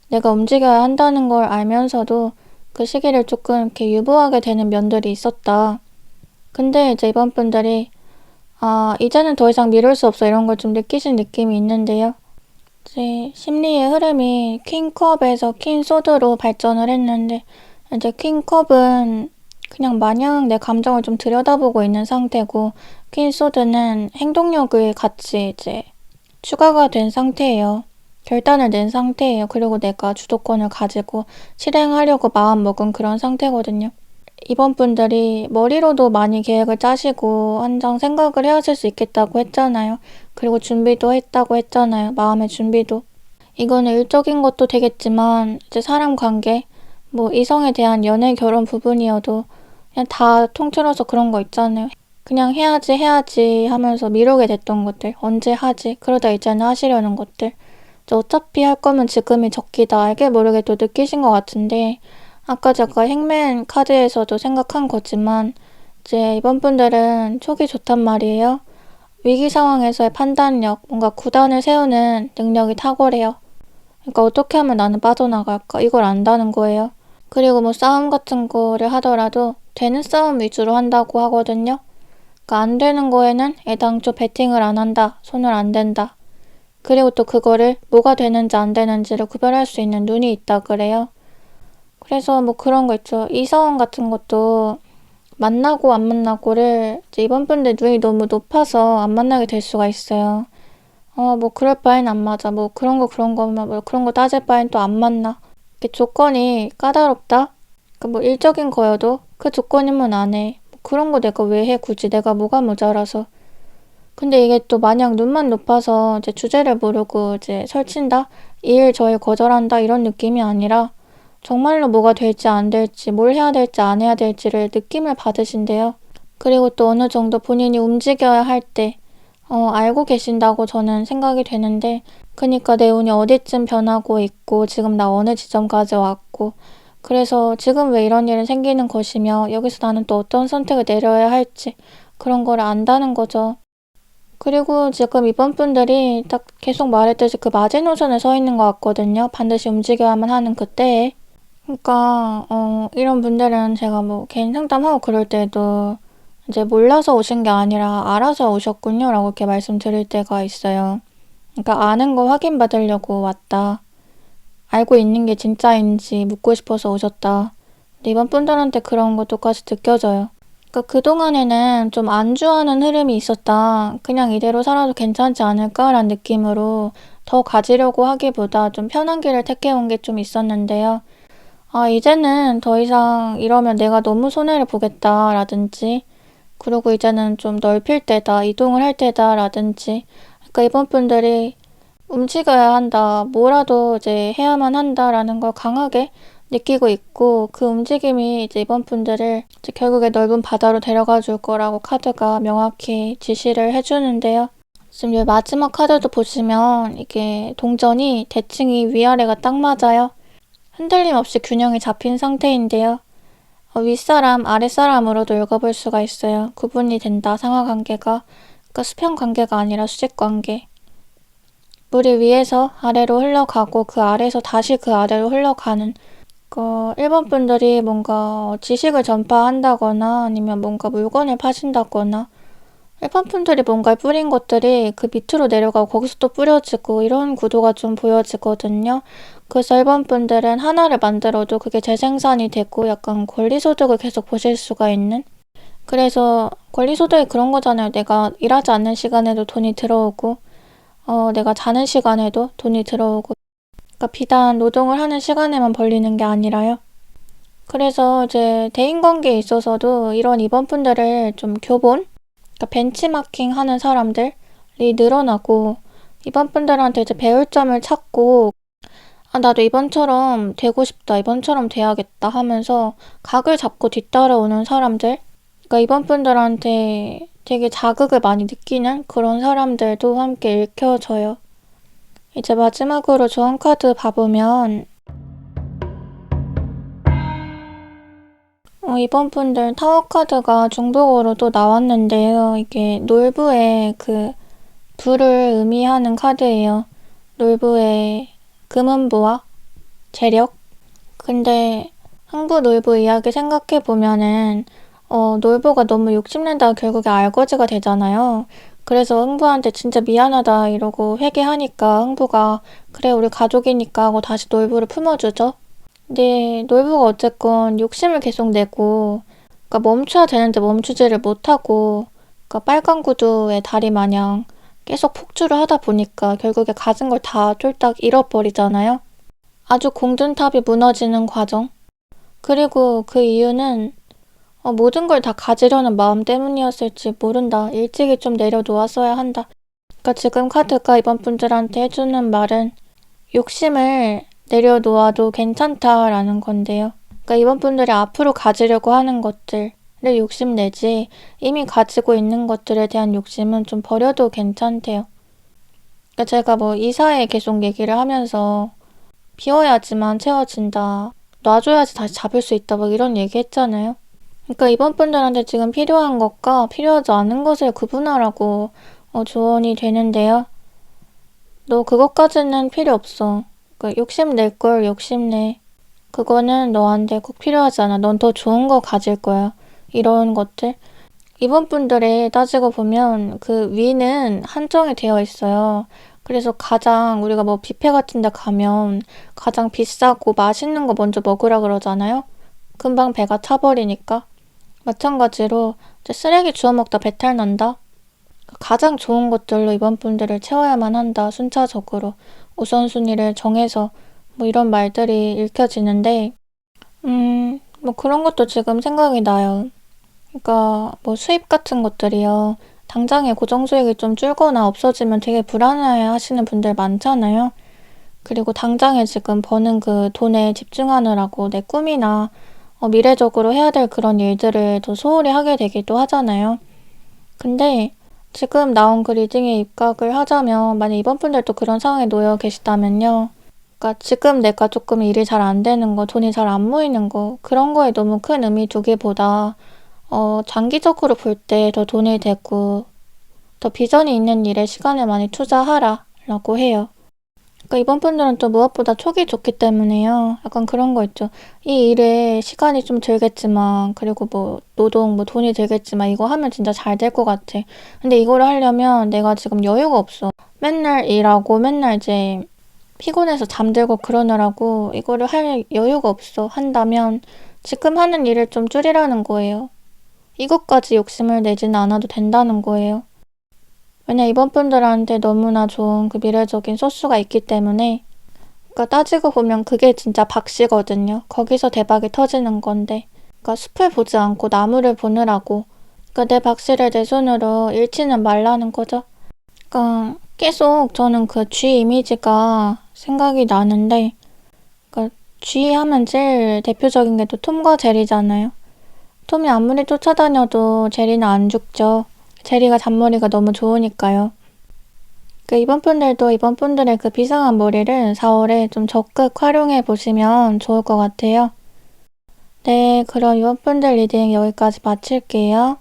내가 움직여야 한다는 걸 알면서도 그 시기를 조금 이렇게 유보하게 되는 면들이 있었다. 근데 이제 이번 분들이 이제는 더 이상 미룰 수 없어 이런 걸 좀 느끼신 느낌이 있는데요. 이제 심리의 흐름이 퀸컵에서 퀸소드로 발전을 했는데 이제 퀸컵은 그냥 마냥 내 감정을 좀 들여다보고 있는 상태고 퀸소드는 행동력을 같이 이제 추가가 된 상태예요. 결단을 낸 상태예요. 그리고 내가 주도권을 가지고 실행하려고 마음먹은 그런 상태거든요. 이번 분들이 머리로도 많이 계획을 짜시고 한장 생각을 해왔을 수 있겠다고 했잖아요. 그리고 준비도 했다고 했잖아요. 마음의 준비도. 이거는 일적인 것도 되겠지만 이제 사람 관계, 뭐 이성에 대한 연애, 결혼 부분이어도 그냥 다 통틀어서 그런 거 있잖아요. 그냥 해야지 하면서 미루게 됐던 것들. 언제 하지? 그러다 이제는 하시려는 것들. 어차피 할 거면 지금이 적기다. 알게 모르게 또 느끼신 것 같은데 아까 제가 행맨 카드에서도 생각한 거지만 이제 이번 분들은 촉이 좋단 말이에요. 위기 상황에서의 판단력, 뭔가 구단을 세우는 능력이 탁월해요. 그러니까 어떻게 하면 나는 빠져나갈까? 이걸 안다는 거예요. 그리고 뭐 싸움 같은 거를 하더라도 되는 싸움 위주로 한다고 하거든요. 그러니까 안 되는 거에는 애당초 배팅을 안 한다. 손을 안 댄다. 그리고 또 그거를 뭐가 되는지 안 되는지를 구별할 수 있는 눈이 있다 그래요. 그래서 뭐 그런 거 있죠. 이성 같은 것도 만나고 안 만나고를 이제 이번 분들 눈이 너무 높아서 안 만나게 될 수가 있어요. 뭐 그럴 바엔 안 맞아. 뭐 그런 거 따질 바엔 또 안 만나. 이렇게 조건이 까다롭다? 그러니까 뭐 일적인 거여도 그 조건이면 안 해. 뭐 그런 거 내가 왜 해? 굳이 내가 뭐가 모자라서. 근데 이게 또 마냥 눈만 높아서 이제 주제를 모르고 이제 설친다? 이 일 저 일 거절한다? 이런 느낌이 아니라 정말로 뭐가 될지 안 될지, 뭘 해야 될지 안 해야 될지를 느낌을 받으신대요. 그리고 또 어느 정도 본인이 움직여야 할 때, 알고 계신다고 저는 생각이 되는데, 그니까 내 운이 어디쯤 변하고 있고, 지금 나 어느 지점까지 왔고, 그래서 지금 왜 이런 일은 생기는 것이며, 여기서 나는 또 어떤 선택을 내려야 할지, 그런 걸 안다는 거죠. 그리고 지금 이번 분들이 딱 계속 말했듯이 그 마지노선에 서 있는 것 같거든요. 반드시 움직여야만 하는 그때에. 그러니까 이런 분들은 제가 뭐 개인 상담하고 그럴 때도 이제 몰라서 오신 게 아니라 알아서 오셨군요 라고 이렇게 말씀드릴 때가 있어요. 그러니까 아는 거 확인받으려고 왔다. 알고 있는 게 진짜인지 묻고 싶어서 오셨다. 근데 이번 분들한테 그런 거 똑같이 느껴져요. 그러니까 그동안에는 좀 안주하는 흐름이 있었다. 그냥 이대로 살아도 괜찮지 않을까라는 느낌으로 더 가지려고 하기보다 좀 편한 길을 택해온 게 좀 있었는데요. 이제는 더 이상 이러면 내가 너무 손해를 보겠다라든지, 그리고 이제는 좀 넓힐 때다, 이동을 할 때다라든지, 그러니까 이번 분들이 움직여야 한다, 뭐라도 이제 해야만 한다라는 걸 강하게 느끼고 있고, 그 움직임이 이제 이번 분들을 이제 결국에 넓은 바다로 데려가 줄 거라고 카드가 명확히 지시를 해주는데요. 지금 여기 마지막 카드도 보시면 이게 동전이 대칭이 위아래가 딱 맞아요. 흔들림 없이 균형이 잡힌 상태인데요. 윗사람, 아랫사람으로도 읽어볼 수가 있어요. 구분이 된다, 상하관계가. 그러니까 수평관계가 아니라 수직관계. 물이 위에서 아래로 흘러가고 그 아래에서 다시 그 아래로 흘러가는. 일본 분들이 뭔가 지식을 전파한다거나 아니면 뭔가 물건을 파신다거나 일본 분들이 뭔가를 뿌린 것들이 그 밑으로 내려가고 거기서 또 뿌려지고 이런 구도가 좀 보여지거든요. 그래서 일본 분들은 하나를 만들어도 그게 재생산이 되고 약간 권리소득을 계속 보실 수가 있는. 그래서 권리소득이 그런 거잖아요. 내가 일하지 않는 시간에도 돈이 들어오고 내가 자는 시간에도 돈이 들어오고. 그러니까 비단 노동을 하는 시간에만 벌리는 게 아니라요. 그래서 이제 대인관계에 있어서도 이런 이번 분들을 좀 교본, 그러니까 벤치마킹 하는 사람들, 늘어나고 이번 분들한테 이제 배울 점을 찾고 나도 이번처럼 되고 싶다, 이번처럼 돼야겠다 하면서 각을 잡고 뒤따라오는 사람들, 그러니까 이번 분들한테 되게 자극을 많이 느끼는 그런 사람들도 함께 읽혀져요. 이제 마지막으로 조언 카드 봐보면 이번 분들 타워 카드가 중복으로 또 나왔는데요. 이게 놀부의 그 부를 의미하는 카드예요. 놀부의 금은부와 재력. 근데 흥부 놀부 이야기 생각해보면은 놀부가 너무 욕심낸다가 결국에 알거지가 되잖아요. 그래서 흥부한테 진짜 미안하다 이러고 회개하니까 흥부가 그래 우리 가족이니까 하고 다시 놀부를 품어주죠. 근데 놀부가 어쨌건 욕심을 계속 내고 그러니까 멈춰야 되는데 멈추지를 못하고 그러니까 빨간 구두의 다리 마냥 계속 폭주를 하다 보니까 결국에 가진 걸 다 쫄딱 잃어버리잖아요. 아주 공든탑이 무너지는 과정. 그리고 그 이유는 모든 걸 다 가지려는 마음 때문이었을지 모른다. 일찍이 좀 내려놓았어야 한다. 그러니까 지금 카드가 이번 분들한테 해주는 말은 욕심을 내려놓아도 괜찮다라는 건데요. 그러니까 이번 분들이 앞으로 가지려고 하는 것들을 욕심내지 이미 가지고 있는 것들에 대한 욕심은 좀 버려도 괜찮대요. 그러니까 제가 뭐 이사에 계속 얘기를 하면서 비워야지만 채워진다. 놔줘야지 다시 잡을 수 있다. 뭐 이런 얘기 했잖아요. 그러니까 이번 분들한테 지금 필요한 것과 필요하지 않은 것을 구분하라고 조언이 되는데요. 너 그것까지는 필요 없어. 그러니까 욕심낼 걸 욕심내. 그거는 너한테 꼭 필요하지 않아. 넌 더 좋은 거 가질 거야. 이런 것들. 이번 분들이 따지고 보면 그 위는 한정이 되어 있어요. 그래서 가장 우리가 뭐 뷔페 같은 데 가면 가장 비싸고 맛있는 거 먼저 먹으라 그러잖아요. 금방 배가 차버리니까. 마찬가지로 이제 쓰레기 주워 먹다 배탈 난다. 가장 좋은 것들로 이번 분들을 채워야만 한다. 순차적으로 우선순위를 정해서 뭐 이런 말들이 읽혀지는데 뭐 그런 것도 지금 생각이 나요. 그러니까 뭐 수입 같은 것들이요. 당장에 고정 수익이 좀 줄거나 없어지면 되게 불안해 하시는 분들 많잖아요. 그리고 당장에 지금 버는 그 돈에 집중하느라고 내 꿈이나 미래적으로 해야 될 그런 일들을 더 소홀히 하게 되기도 하잖아요. 근데 지금 나온 그 리딩에 입각을 하자면 만약 이번 분들도 그런 상황에 놓여 계시다면요. 그러니까 지금 내가 조금 일이 잘 안 되는 거, 돈이 잘 안 모이는 거 그런 거에 너무 큰 의미 두기보다 장기적으로 볼 때 더 돈이 되고 더 비전이 있는 일에 시간을 많이 투자하라 라고 해요. 그러니까 이번 분들은 또 무엇보다 촉이 좋기 때문에요. 약간 그런 거 있죠. 이 일에 시간이 좀 들겠지만 그리고 뭐 노동 뭐 돈이 들겠지만 이거 하면 진짜 잘 될 것 같아. 근데 이거를 하려면 내가 지금 여유가 없어. 맨날 일하고 맨날 이제 피곤해서 잠들고 그러느라고 이거를 할 여유가 없어 한다면 지금 하는 일을 좀 줄이라는 거예요. 이것까지 욕심을 내지는 않아도 된다는 거예요. 왜냐 이번 분들한테 너무나 좋은 그 미래적인 소스가 있기 때문에 그러니까 따지고 보면 그게 진짜 박씨거든요. 거기서 대박이 터지는 건데 그러니까 숲을 보지 않고 나무를 보느라고 그러니까 내 박씨를 내 손으로 잃지는 말라는 거죠. 그러니까 계속 저는 그 쥐 이미지가 생각이 나는데 그러니까 쥐 하면 제일 대표적인 게 또 톰과 제리잖아요. 톰이 아무리 쫓아다녀도 제리는 안 죽죠. 제리가 잔머리가 너무 좋으니까요. 이번 분들도 이번 분들의 그 비상한 머리를 4월에 좀 적극 활용해 보시면 좋을 것 같아요. 네, 그럼 이번 분들 리딩 여기까지 마칠게요.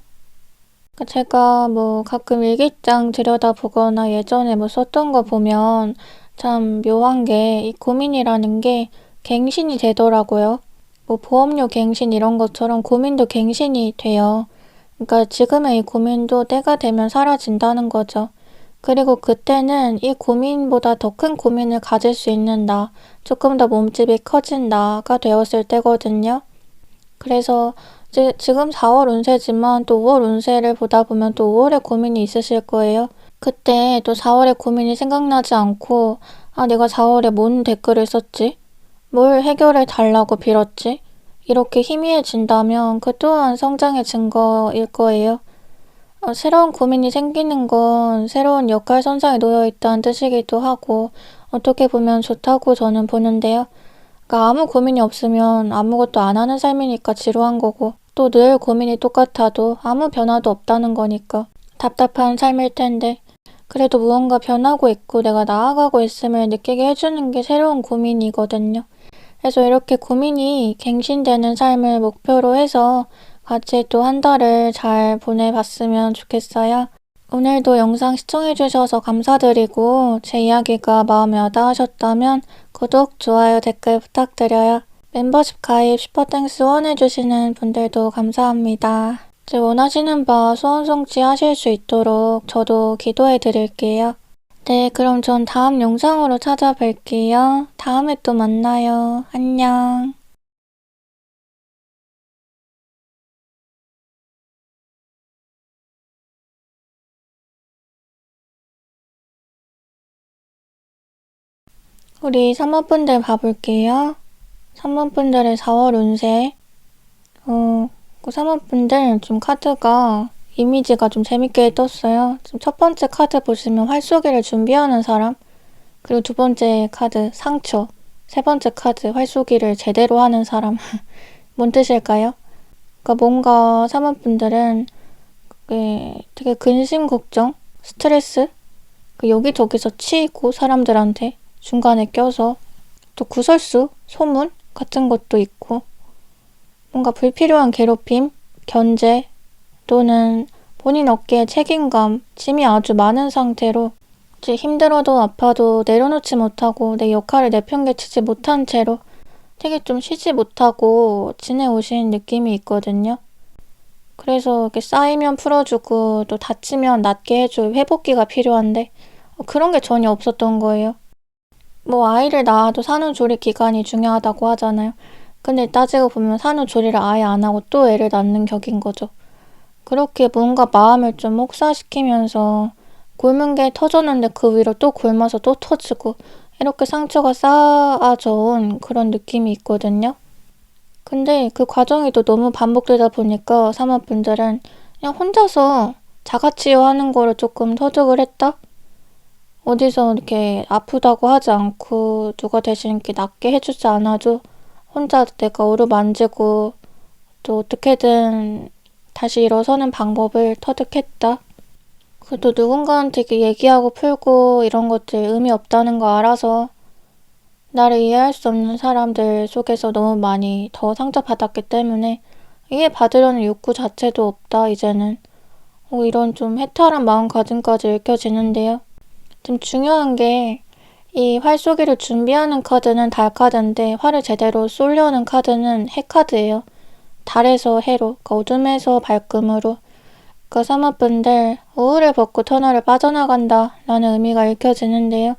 제가 뭐 가끔 일기장 들여다보거나 예전에 뭐 썼던 거 보면 참 묘한 게 이 고민이라는 게 갱신이 되더라고요. 뭐 보험료 갱신 이런 것처럼 고민도 갱신이 돼요. 그러니까 지금의 이 고민도 때가 되면 사라진다는 거죠. 그리고 그때는 이 고민보다 더 큰 고민을 가질 수 있는 나, 조금 더 몸집이 커진 나가 되었을 때거든요. 그래서 지금 4월 운세지만 또 5월 운세를 보다 보면 또 5월에 고민이 있으실 거예요. 그때 또 4월에 고민이 생각나지 않고 내가 4월에 뭔 댓글을 썼지? 뭘 해결해 달라고 빌었지? 이렇게 희미해진다면 그 또한 성장의 증거일 거예요. 새로운 고민이 생기는 건 새로운 역할 선상에 놓여 있다는 뜻이기도 하고 어떻게 보면 좋다고 저는 보는데요. 그러니까 아무 고민이 없으면 아무것도 안 하는 삶이니까 지루한 거고 또 늘 고민이 똑같아도 아무 변화도 없다는 거니까 답답한 삶일 텐데 그래도 무언가 변하고 있고 내가 나아가고 있음을 느끼게 해주는 게 새로운 고민이거든요. 그래서 이렇게 고민이 갱신되는 삶을 목표로 해서 같이 또 한 달을 잘 보내봤으면 좋겠어요. 오늘도 영상 시청해주셔서 감사드리고 제 이야기가 마음에 와닿으셨다면 구독, 좋아요, 댓글 부탁드려요. 멤버십 가입, 슈퍼땡스 후원해주시는 분들도 감사합니다. 이제 원하시는 바 소원 성취하실 수 있도록 저도 기도해드릴게요. 네, 그럼 전 다음 영상으로 찾아뵐게요. 다음에 또 만나요. 안녕. 우리 3번분들 봐볼게요. 3번분들의 4월 운세. 그 3번분들 좀 카드가 이미지가 좀 재밌게 떴어요. 지금 첫 번째 카드 보시면 활쏘기를 준비하는 사람, 그리고 두 번째 카드 상처, 세 번째 카드 활쏘기를 제대로 하는 사람. 뭔 뜻일까요? 그러니까 뭔가 3번분들은 되게 근심 걱정, 스트레스, 여기저기서 치이고 사람들한테 중간에 껴서 또 구설수, 소문 같은 것도 있고 뭔가 불필요한 괴롭힘, 견제 또는 본인 어깨에 책임감, 짐이 아주 많은 상태로 이제 힘들어도 아파도 내려놓지 못하고 내 역할을 내팽개치지 못한 채로 되게 좀 쉬지 못하고 지내오신 느낌이 있거든요. 그래서 이렇게 쌓이면 풀어주고 또 다치면 낫게 해줄 회복기가 필요한데 그런 게 전혀 없었던 거예요. 뭐 아이를 낳아도 산후조리 기간이 중요하다고 하잖아요. 근데 따지고 보면 산후조리를 아예 안 하고 또 애를 낳는 격인 거죠. 그렇게 뭔가 마음을 좀 혹사시키면서 곪은 게 터졌는데 그 위로 또 곪아서 또 터지고 이렇게 상처가 쌓아져 온 그런 느낌이 있거든요. 근데 그 과정이 또 너무 반복되다 보니까 사모분들은 그냥 혼자서 자가치유하는 거를 조금 터득을 했다? 어디서 이렇게 아프다고 하지 않고 누가 대신 이렇게 낫게 해주지 않아도 혼자 내가 어루만지고 또 어떻게든 다시 일어서는 방법을 터득했다. 그래도 누군가한테 이렇게 얘기하고 풀고 이런 것들 의미 없다는 거 알아서 나를 이해할 수 없는 사람들 속에서 너무 많이 더 상처받았기 때문에 이해받으려는 욕구 자체도 없다 이제는. 이런 좀 해탈한 마음가짐까지 읽혀지는데요. 좀 중요한 게 이 활쏘기를 준비하는 카드는 달 카드인데 활을 제대로 쏘려는 카드는 해 카드예요. 달에서 해로, 그러니까 어둠에서 밝음으로. 그 사모분들 우울을 벗고 터널을 빠져나간다 라는 의미가 읽혀지는데요.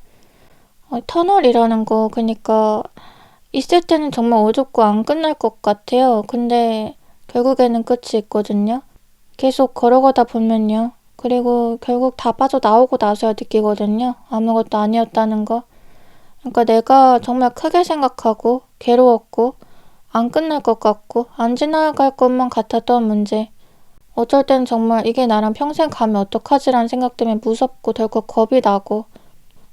터널이라는 거 그러니까 있을 때는 정말 어둡고 안 끝날 것 같아요. 근데 결국에는 끝이 있거든요. 계속 걸어가다 보면요. 그리고 결국 다 빠져나오고 나서야 느끼거든요. 아무것도 아니었다는 거. 그러니까 내가 정말 크게 생각하고 괴로웠고 안 끝날 것 같고 안 지나갈 것만 같았던 문제. 어쩔 땐 정말 이게 나랑 평생 가면 어떡하지라는 생각 때문에 무섭고 덜컥 겁이 나고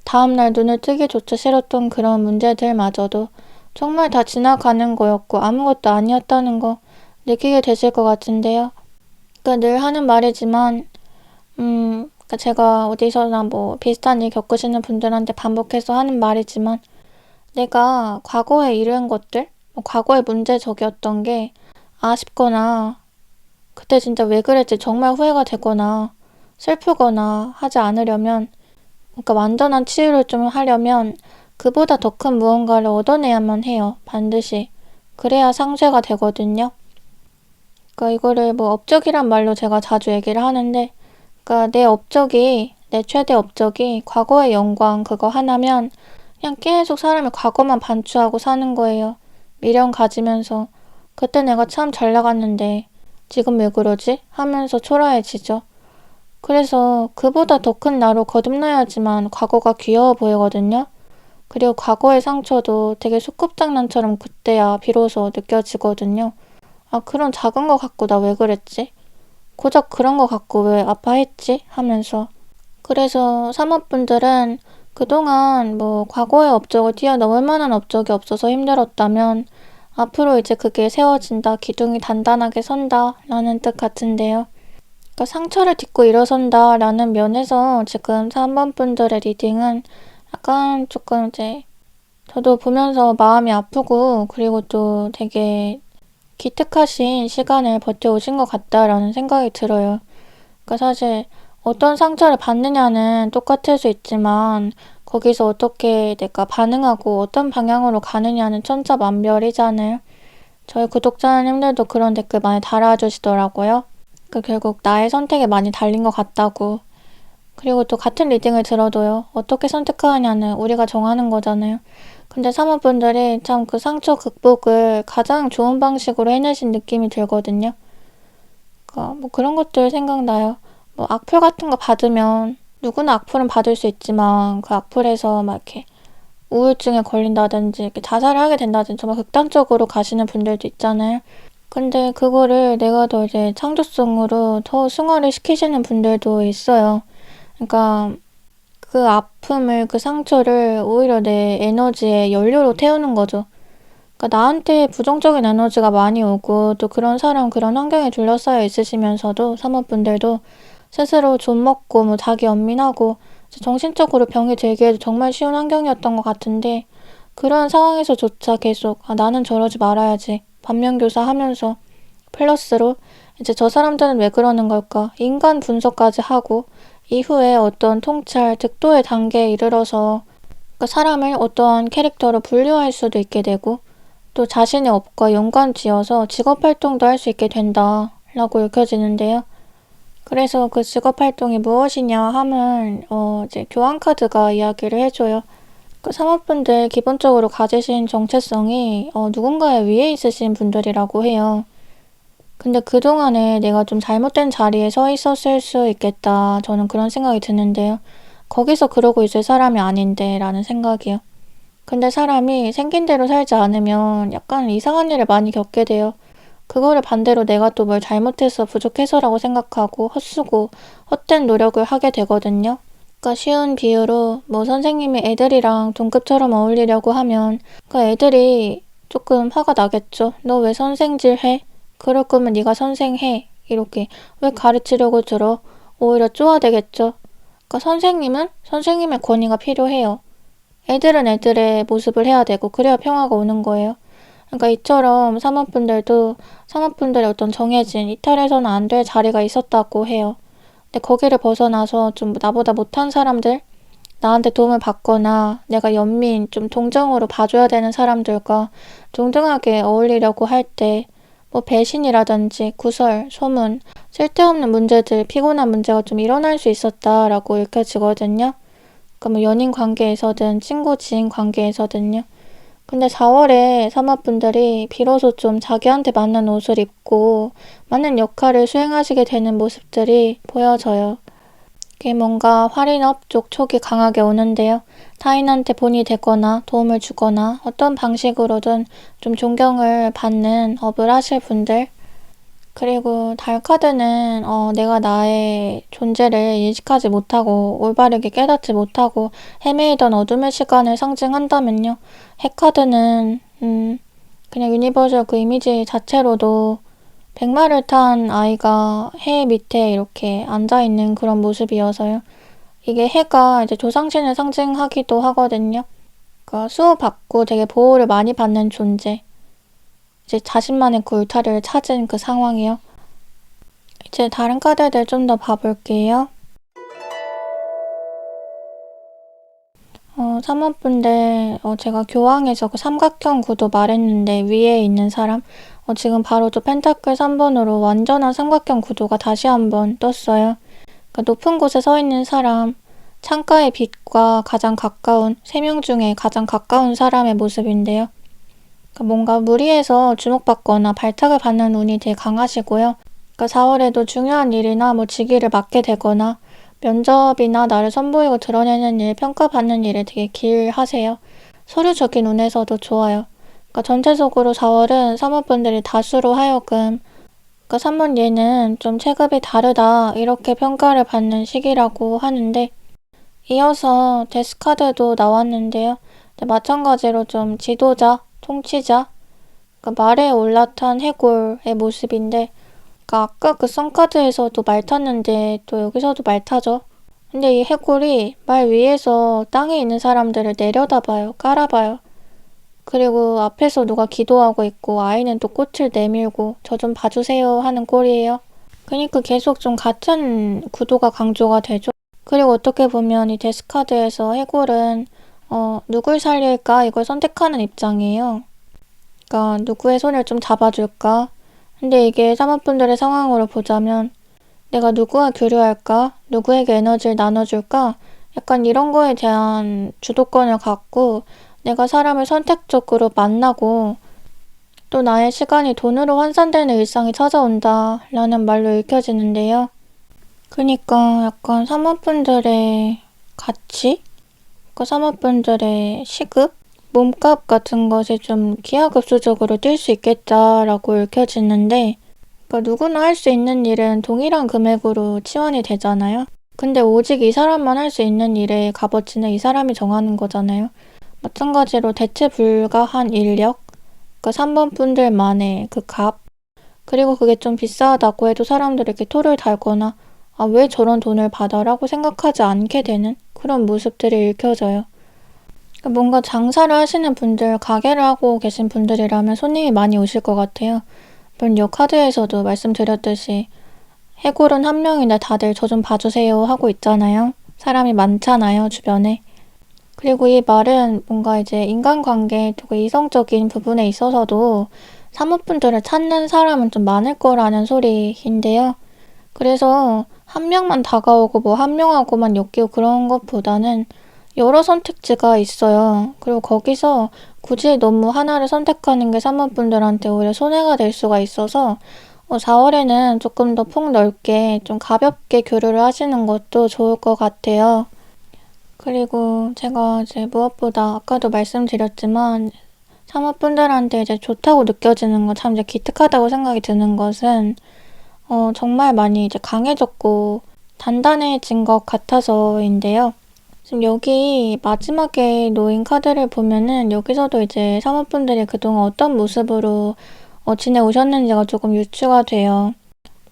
다음날 눈을 뜨기조차 싫었던 그런 문제들마저도 정말 다 지나가는 거였고 아무것도 아니었다는 거 느끼게 되실 것 같은데요. 그러니까 늘 하는 말이지만 그러니까 제가 어디서나 뭐 비슷한 일 겪으시는 분들한테 반복해서 하는 말이지만 내가 과거에 이룬 것들, 과거의 문제적이었던 게 아쉽거나 그때 진짜 왜 그랬지 정말 후회가 되거나 슬프거나 하지 않으려면 그러니까 완전한 치유를 좀 하려면 그보다 더 큰 무언가를 얻어내야만 해요. 반드시. 그래야 상쇄가 되거든요. 그러니까 이거를 뭐 업적이란 말로 제가 자주 얘기를 하는데 그러니까 내 업적이 내 최대 업적이 과거의 영광 그거 하나면 그냥 계속 사람이 과거만 반추하고 사는 거예요. 미련 가지면서 그때 내가 참 잘 나갔는데 지금 왜 그러지? 하면서 초라해지죠. 그래서 그보다 더 큰 나로 거듭나야지만 과거가 귀여워 보이거든요. 그리고 과거의 상처도 되게 소꿉장난처럼 그때야 비로소 느껴지거든요. 아, 그런 작은 거 갖고 나 왜 그랬지? 고작 그런 거 갖고 왜 아파했지? 하면서. 그래서 사모분들은 그동안 뭐 과거의 업적을 뛰어넘을 만한 업적이 없어서 힘들었다면 앞으로 이제 그게 세워진다, 기둥이 단단하게 선다 라는 뜻 같은데요. 그러니까 상처를 딛고 일어선다 라는 면에서 지금 3번 분들의 리딩은 약간 조금 이제 저도 보면서 마음이 아프고 그리고 또 되게 기특하신 시간을 버텨오신 것 같다라는 생각이 들어요. 그러니까 사실 어떤 상처를 받느냐는 똑같을 수 있지만 거기서 어떻게 내가 반응하고 어떤 방향으로 가느냐는 천차만별이잖아요. 저희 구독자님들도 그런 댓글 많이 달아주시더라고요. 그 결국 나의 선택에 많이 달린 것 같다고. 그리고 또 같은 리딩을 들어도요. 어떻게 선택하느냐는 우리가 정하는 거잖아요. 근데 사모분들이 참 그 상처 극복을 가장 좋은 방식으로 해내신 느낌이 들거든요. 그러니까 뭐 그런 것들 생각나요. 뭐 악플 같은 거 받으면 누구나 악플은 받을 수 있지만 그 악플에서 막 이렇게 우울증에 걸린다든지 이렇게 자살을 하게 된다든지 정말 극단적으로 가시는 분들도 있잖아요. 근데 그거를 내가 더 이제 창조성으로 더 승화를 시키시는 분들도 있어요. 그러니까 그 아픔을, 그 상처를 오히려 내 에너지의 연료로 태우는 거죠. 그러니까 나한테 부정적인 에너지가 많이 오고 또 그런 사람, 그런 환경에 둘러싸여 있으시면서도 사모분들도 스스로 좀 먹고 뭐 자기 연민하고 정신적으로 병이 들기에도 정말 쉬운 환경이었던 것 같은데 그런 상황에서조차 계속 나는 저러지 말아야지 반면교사 하면서 플러스로 이제 저 사람들은 왜 그러는 걸까 인간 분석까지 하고 이후에 어떤 통찰, 득도의 단계에 이르러서 그 사람을 어떠한 캐릭터로 분류할 수도 있게 되고 또 자신의 업과 연관 지어서 직업활동도 할 수 있게 된다라고 읽혀지는데요. 그래서 그 직업활동이 무엇이냐 하면 이제 교환카드가 이야기를 해줘요. 그 사모분들 기본적으로 가지신 정체성이 누군가의 위에 있으신 분들이라고 해요. 근데 그동안에 내가 좀 잘못된 자리에 서 있었을 수 있겠다. 저는 그런 생각이 드는데요. 거기서 그러고 있을 사람이 아닌데 라는 생각이요. 근데 사람이 생긴 대로 살지 않으면 약간 이상한 일을 많이 겪게 돼요. 그거를 반대로 내가 또 뭘 잘못해서 부족해서라고 생각하고 헛수고 헛된 노력을 하게 되거든요. 그러니까 쉬운 비유로 뭐 선생님이 애들이랑 동급처럼 어울리려고 하면 그 애들이 조금 화가 나겠죠. 너 왜 선생질 해? 그럴 거면 네가 선생해. 이렇게 왜 가르치려고 들어? 오히려 쪼아대겠죠. 그러니까 선생님은 선생님의 권위가 필요해요. 애들은 애들의 모습을 해야 되고 그래야 평화가 오는 거예요. 그러니까 이처럼 사모분들의 어떤 정해진 이탈해서는 안 될 자리가 있었다고 해요. 근데 거기를 벗어나서 좀 나보다 못한 사람들, 나한테 도움을 받거나 내가 연민, 좀 동정으로 봐줘야 되는 사람들과 동등하게 어울리려고 할 때 뭐 배신이라든지 구설, 소문, 쓸데없는 문제들, 피곤한 문제가 좀 일어날 수 있었다라고 읽혀지거든요. 그러니까 뭐 연인 관계에서든 친구, 지인 관계에서든요. 근데 4월에 사모분들이 비로소 좀 자기한테 맞는 옷을 입고 맞는 역할을 수행하시게 되는 모습들이 보여져요. 이게 뭔가 할인업 쪽 촉이 강하게 오는데요. 타인한테 본이 되거나 도움을 주거나 어떤 방식으로든 좀 존경을 받는 업을 하실 분들 그리고 달 카드는 내가 나의 존재를 인식하지 못하고 올바르게 깨닫지 못하고 헤매이던 어둠의 시간을 상징한다면요. 해 카드는 그냥 유니버셜 그 이미지 자체로도 백마를 탄 아이가 해 밑에 이렇게 앉아있는 그런 모습이어서요. 이게 해가 이제 조상신을 상징하기도 하거든요. 그러니까 수호받고 되게 보호를 많이 받는 존재. 이제 자신만의 그 울타리를 찾은 그 상황이요. 이제 다른 카드들 좀 더 봐볼게요. 사모분들 제가 교황에서 그 삼각형 구도 말했는데 위에 있는 사람 지금 바로 또 펜타클 3번으로 완전한 삼각형 구도가 다시 한번 떴어요. 그러니까 높은 곳에 서 있는 사람, 창가의 빛과 가장 가까운, 3명 중에 가장 가까운 사람의 모습인데요. 그러니까 뭔가 무리해서 주목받거나 발탁을 받는 운이 되게 강하시고요. 그러니까 4월에도 중요한 일이나 뭐 직위를 맡게 되거나 면접이나 나를 선보이고 드러내는 일, 평가받는 일에 되게 기일하세요. 서류적인 운에서도 좋아요. 그러니까 전체적으로 4월은 사모분들이 다수로 하여금 그러니까 3번 얘는 좀 체급이 다르다 이렇게 평가를 받는 시기라고 하는데 이어서 데스카드도 나왔는데요. 마찬가지로 좀 지도자, 통치자, 그러니까 말에 올라탄 해골의 모습인데 그러니까 아까 그 썬카드에서도 말 탔는데 또 여기서도 말 타죠. 근데 이 해골이 말 위에서 땅에 있는 사람들을 내려다봐요. 깔아봐요. 그리고 앞에서 누가 기도하고 있고 아이는 또 꽃을 내밀고 저 좀 봐주세요 하는 꼴이에요. 그러니까 계속 좀 같은 구도가 강조가 되죠. 그리고 어떻게 보면 이 데스카드에서 해골은 누굴 살릴까 이걸 선택하는 입장이에요. 그러니까 누구의 손을 좀 잡아줄까? 근데 이게 사모분들의 상황으로 보자면 내가 누구와 교류할까? 누구에게 에너지를 나눠줄까? 약간 이런 거에 대한 주도권을 갖고 내가 사람을 선택적으로 만나고 또 나의 시간이 돈으로 환산되는 일상이 찾아온다 라는 말로 읽혀지는데요. 그러니까 약간 사모분들의 가치? 그 사모분들의 시급? 몸값 같은 것이 좀 기하급수적으로 뛸 수 있겠다라고 읽혀지는데 그러니까 누구나 할 수 있는 일은 동일한 금액으로 치환이 되잖아요. 근데 오직 이 사람만 할 수 있는 일의 값어치는 이 사람이 정하는 거잖아요. 마찬가지로 대체 불가한 인력, 그 3번 분들만의 그 값, 그리고 그게 좀 비싸다고 해도 사람들에게 토를 달거나 아, 왜 저런 돈을 받아라고 생각하지 않게 되는 그런 모습들이 읽혀져요. 그러니까 뭔가 장사를 하시는 분들, 가게를 하고 계신 분들이라면 손님이 많이 오실 것 같아요. 물론 이 카드에서도 말씀드렸듯이 해골은 한 명인데 다들 저 좀 봐주세요 하고 있잖아요. 사람이 많잖아요, 주변에. 그리고 이 말은 뭔가 이제 인간관계, 또 이성적인 부분에 있어서도 사모분들을 찾는 사람은 좀 많을 거라는 소리인데요. 그래서 한 명만 다가오고 뭐 한 명하고만 엮이고 그런 것보다는 여러 선택지가 있어요. 그리고 거기서 굳이 너무 하나를 선택하는 게 사모분들한테 오히려 손해가 될 수가 있어서 4월에는 조금 더 폭넓게 좀 가볍게 교류를 하시는 것도 좋을 것 같아요. 그리고 제가 이제 무엇보다 아까도 말씀드렸지만 사모분들한테 이제 좋다고 느껴지는 거 참 이제 기특하다고 생각이 드는 것은 정말 많이 이제 강해졌고 단단해진 것 같아서인데요. 지금 여기 마지막에 놓인 카드를 보면은 여기서도 이제 사모분들이 그동안 어떤 모습으로 지내오셨는지가 조금 유추가 돼요.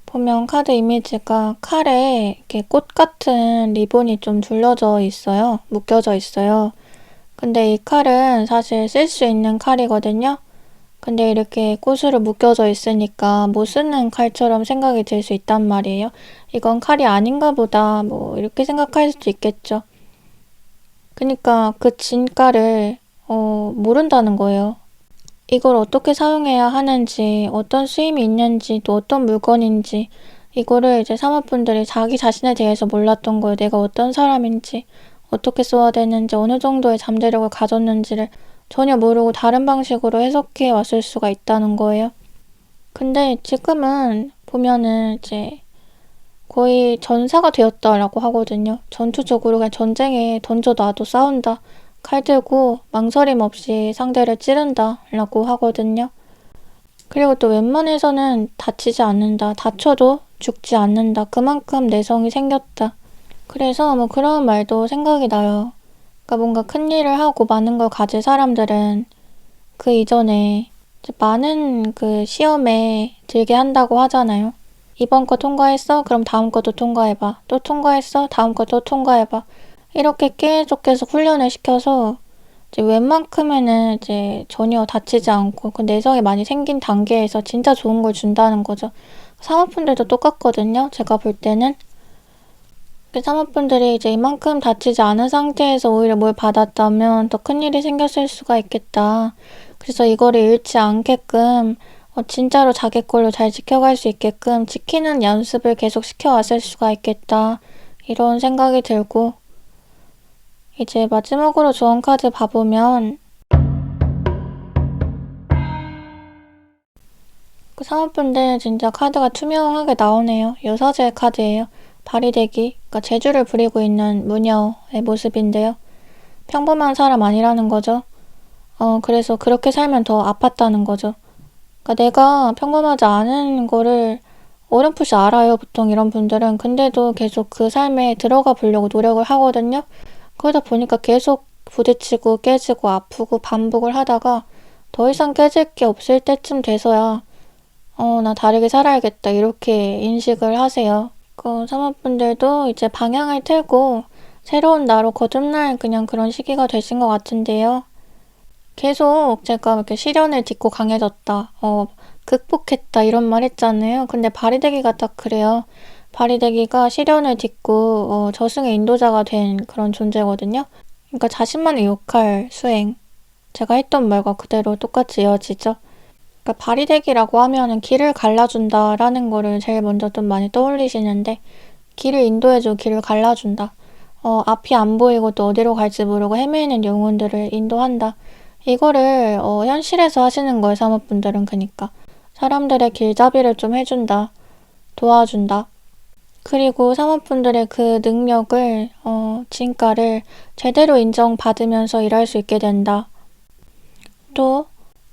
보면 카드 이미지가 칼에 이렇게 꽃 같은 리본이 좀 둘러져 있어요. 묶여져 있어요. 근데 이 칼은 사실 쓸 수 있는 칼이거든요. 근데 이렇게 꽃으로 묶여져 있으니까 못 쓰는 칼처럼 생각이 들 수 있단 말이에요. 이건 칼이 아닌가 보다 뭐 이렇게 생각할 수도 있겠죠. 그러니까 그 진가를 모른다는 거예요. 이걸 어떻게 사용해야 하는지, 어떤 쓰임이 있는지, 또 어떤 물건인지 이거를 이제 사모분들이 자기 자신에 대해서 몰랐던 거예요. 내가 어떤 사람인지, 어떻게 써야 되는지, 어느 정도의 잠재력을 가졌는지를 전혀 모르고 다른 방식으로 해석해 왔을 수가 있다는 거예요. 근데 지금은 보면은 이제 거의 전사가 되었다라고 하거든요. 전투적으로 그냥 전쟁에 던져놔도 싸운다. 칼 들고 망설임 없이 상대를 찌른다 라고 하거든요. 그리고 또 웬만해서는 다치지 않는다. 다쳐도 죽지 않는다. 그만큼 내성이 생겼다. 그래서 뭐 그런 말도 생각이 나요. 그러니까 뭔가 큰 일을 하고 많은 걸 가진 사람들은 그 이전에 많은 그 시험에 들게 한다고 하잖아요. 이번 거 통과했어? 그럼 다음 것도 통과해봐. 또 통과했어? 다음 것도 통과해봐. 이렇게 계속 훈련을 시켜서 이제 웬만큼에는 이제 전혀 다치지 않고 그 내성이 많이 생긴 단계에서 진짜 좋은 걸 준다는 거죠. 사모분들도 똑같거든요. 제가 볼 때는. 사모분들이 이제 이만큼 다치지 않은 상태에서 오히려 뭘 받았다면 더 큰일이 생겼을 수가 있겠다. 그래서 이거를 잃지 않게끔 진짜로 자기 걸로 잘 지켜갈 수 있게끔 지키는 연습을 계속 시켜왔을 수가 있겠다. 이런 생각이 들고 이제 마지막으로 조언 카드 봐보면 그 사모분들 진짜 카드가 투명하게 나오네요. 여사제 카드예요. 발휘대기, 그러니까 재주를 부리고 있는 무녀의 모습인데요. 평범한 사람 아니라는 거죠. 그래서 그렇게 살면 더 아팠다는 거죠. 그러니까 내가 평범하지 않은 거를 어렴풋이 알아요, 보통 이런 분들은. 근데도 계속 그 삶에 들어가 보려고 노력을 하거든요. 그러다 보니까 계속 부딪히고 깨지고 아프고 반복을 하다가 더 이상 깨질 게 없을 때쯤 돼서야 나 다르게 살아야겠다 이렇게 인식을 하세요. 그 사모분들도 이제 방향을 틀고 새로운 나로 거듭날 그냥 그런 시기가 되신 것 같은데요. 계속 제가 이렇게 시련을 딛고 강해졌다, 극복했다 이런 말 했잖아요. 근데 바리대기가 딱 그래요. 바리대기가 시련을 딛고 저승의 인도자가 된 그런 존재거든요. 그러니까 자신만의 역할 수행. 제가 했던 말과 그대로 똑같이 이어지죠. 그러니까 바리대기라고 하면은 길을 갈라준다라는 거를 제일 먼저 좀 많이 떠올리시는데, 길을 인도해주고 길을 갈라준다. 앞이 안 보이고 또 어디로 갈지 모르고 헤매이는 영혼들을 인도한다. 이거를 현실에서 하시는 거예요, 사모분들은. 그니까 사람들의 길잡이를 좀 해준다, 도와준다. 그리고 사모분들의 그 능력을 진가를 제대로 인정받으면서 일할 수 있게 된다. 또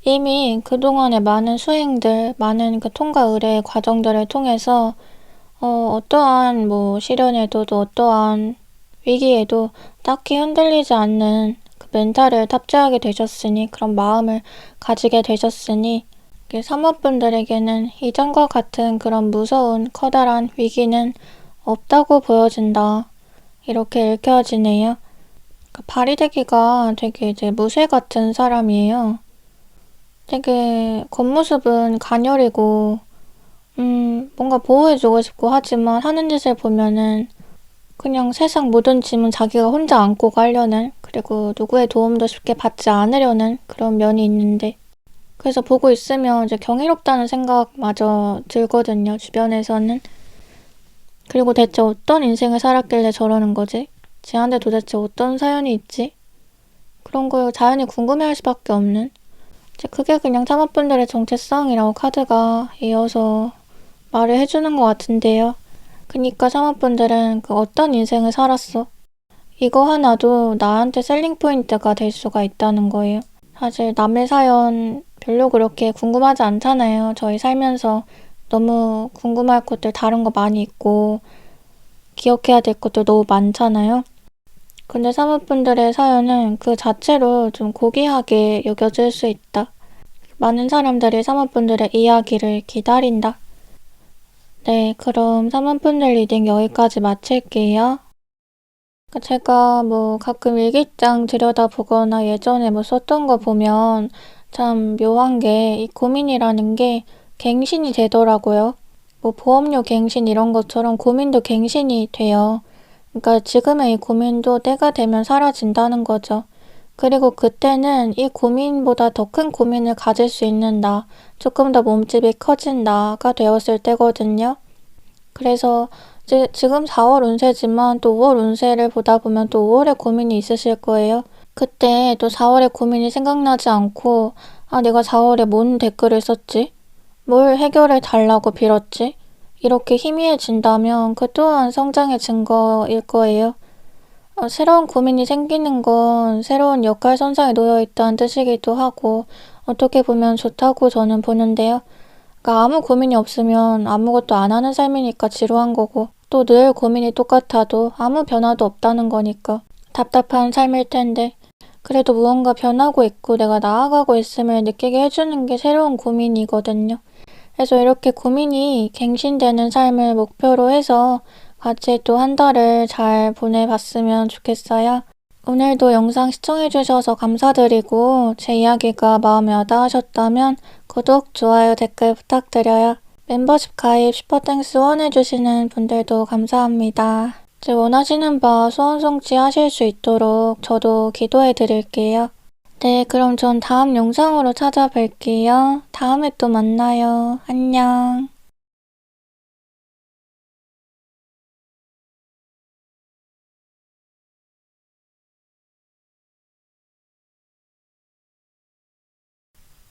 이미 그동안의 많은 수행들, 많은 그 통과 의례의 과정들을 통해서 어떠한 시련에도 또 어떠한 위기에도 딱히 흔들리지 않는 그 멘탈을 탑재하게 되셨으니, 그런 마음을 가지게 되셨으니, 사모분들에게는 이전과 같은 그런 무서운 커다란 위기는 없다고 보여진다. 이렇게 읽혀지네요. 바리대기가 되게 이제 무쇠 같은 사람이에요. 되게 겉모습은 가녀리고 뭔가 보호해주고 싶고 하지만 하는 짓을 보면은 그냥 세상 모든 짐은 자기가 혼자 안고 가려는, 그리고 누구의 도움도 쉽게 받지 않으려는 그런 면이 있는데, 그래서 보고 있으면 이제 경이롭다는 생각마저 들거든요, 주변에서는. 그리고 대체 어떤 인생을 살았길래 저러는 거지? 쟤한테 도대체 어떤 사연이 있지? 그런 걸 자연히 궁금해할 수밖에 없는, 이제 그게 그냥 사모분들의 정체성이라고 카드가 이어서 말을 해주는 것 같은데요. 그니까 사모분들은 그 어떤 인생을 살았어, 이거 하나도 나한테 셀링 포인트가 될 수가 있다는 거예요. 사실 남의 사연 별로 그렇게 궁금하지 않잖아요. 저희 살면서 너무 궁금할 것들 다른 거 많이 있고 기억해야 될 것들 너무 많잖아요. 근데 사모분들의 사연은 그 자체로 좀 고귀하게 여겨질 수 있다. 많은 사람들이 사모분들의 이야기를 기다린다. 네, 그럼 사모분들 리딩 여기까지 마칠게요. 제가 가끔 일기장 들여다보거나 예전에 썼던 거 보면 참 묘한 게, 이 고민이라는 게 갱신이 되더라고요. 보험료 갱신 이런 것처럼 고민도 갱신이 돼요. 그러니까 지금의 이 고민도 때가 되면 사라진다는 거죠. 그리고 그때는 이 고민보다 더 큰 고민을 가질 수 있는 나, 조금 더 몸집이 커진 나가 되었을 때거든요. 그래서 지금 4월 운세지만 또 5월 운세를 보다 보면 또 5월에 고민이 있으실 거예요. 그때 또 4월에 고민이 생각나지 않고, 내가 4월에 뭔 댓글을 썼지? 뭘 해결해 달라고 빌었지? 이렇게 희미해진다면 그 또한 성장의 증거일 거예요. 새로운 고민이 생기는 건 새로운 역할 선상에 놓여 있다는 뜻이기도 하고, 어떻게 보면 좋다고 저는 보는데요. 그러니까 아무 고민이 없으면 아무것도 안 하는 삶이니까 지루한 거고, 또 늘 고민이 똑같아도 아무 변화도 없다는 거니까 답답한 삶일 텐데, 그래도 무언가 변하고 있고 내가 나아가고 있음을 느끼게 해주는 게 새로운 고민이거든요. 그래서 이렇게 고민이 갱신되는 삶을 목표로 해서 같이 또 한 달을 잘 보내봤으면 좋겠어요. 오늘도 영상 시청해주셔서 감사드리고, 제 이야기가 마음에 와닿으셨다면 구독, 좋아요, 댓글 부탁드려요. 멤버십 가입, 슈퍼땡스 후원해주시는 분들도 감사합니다. 제 원하시는 바 소원 성취하실 수 있도록 저도 기도해드릴게요. 네, 그럼 전 다음 영상으로 찾아뵐게요. 다음에 또 만나요. 안녕.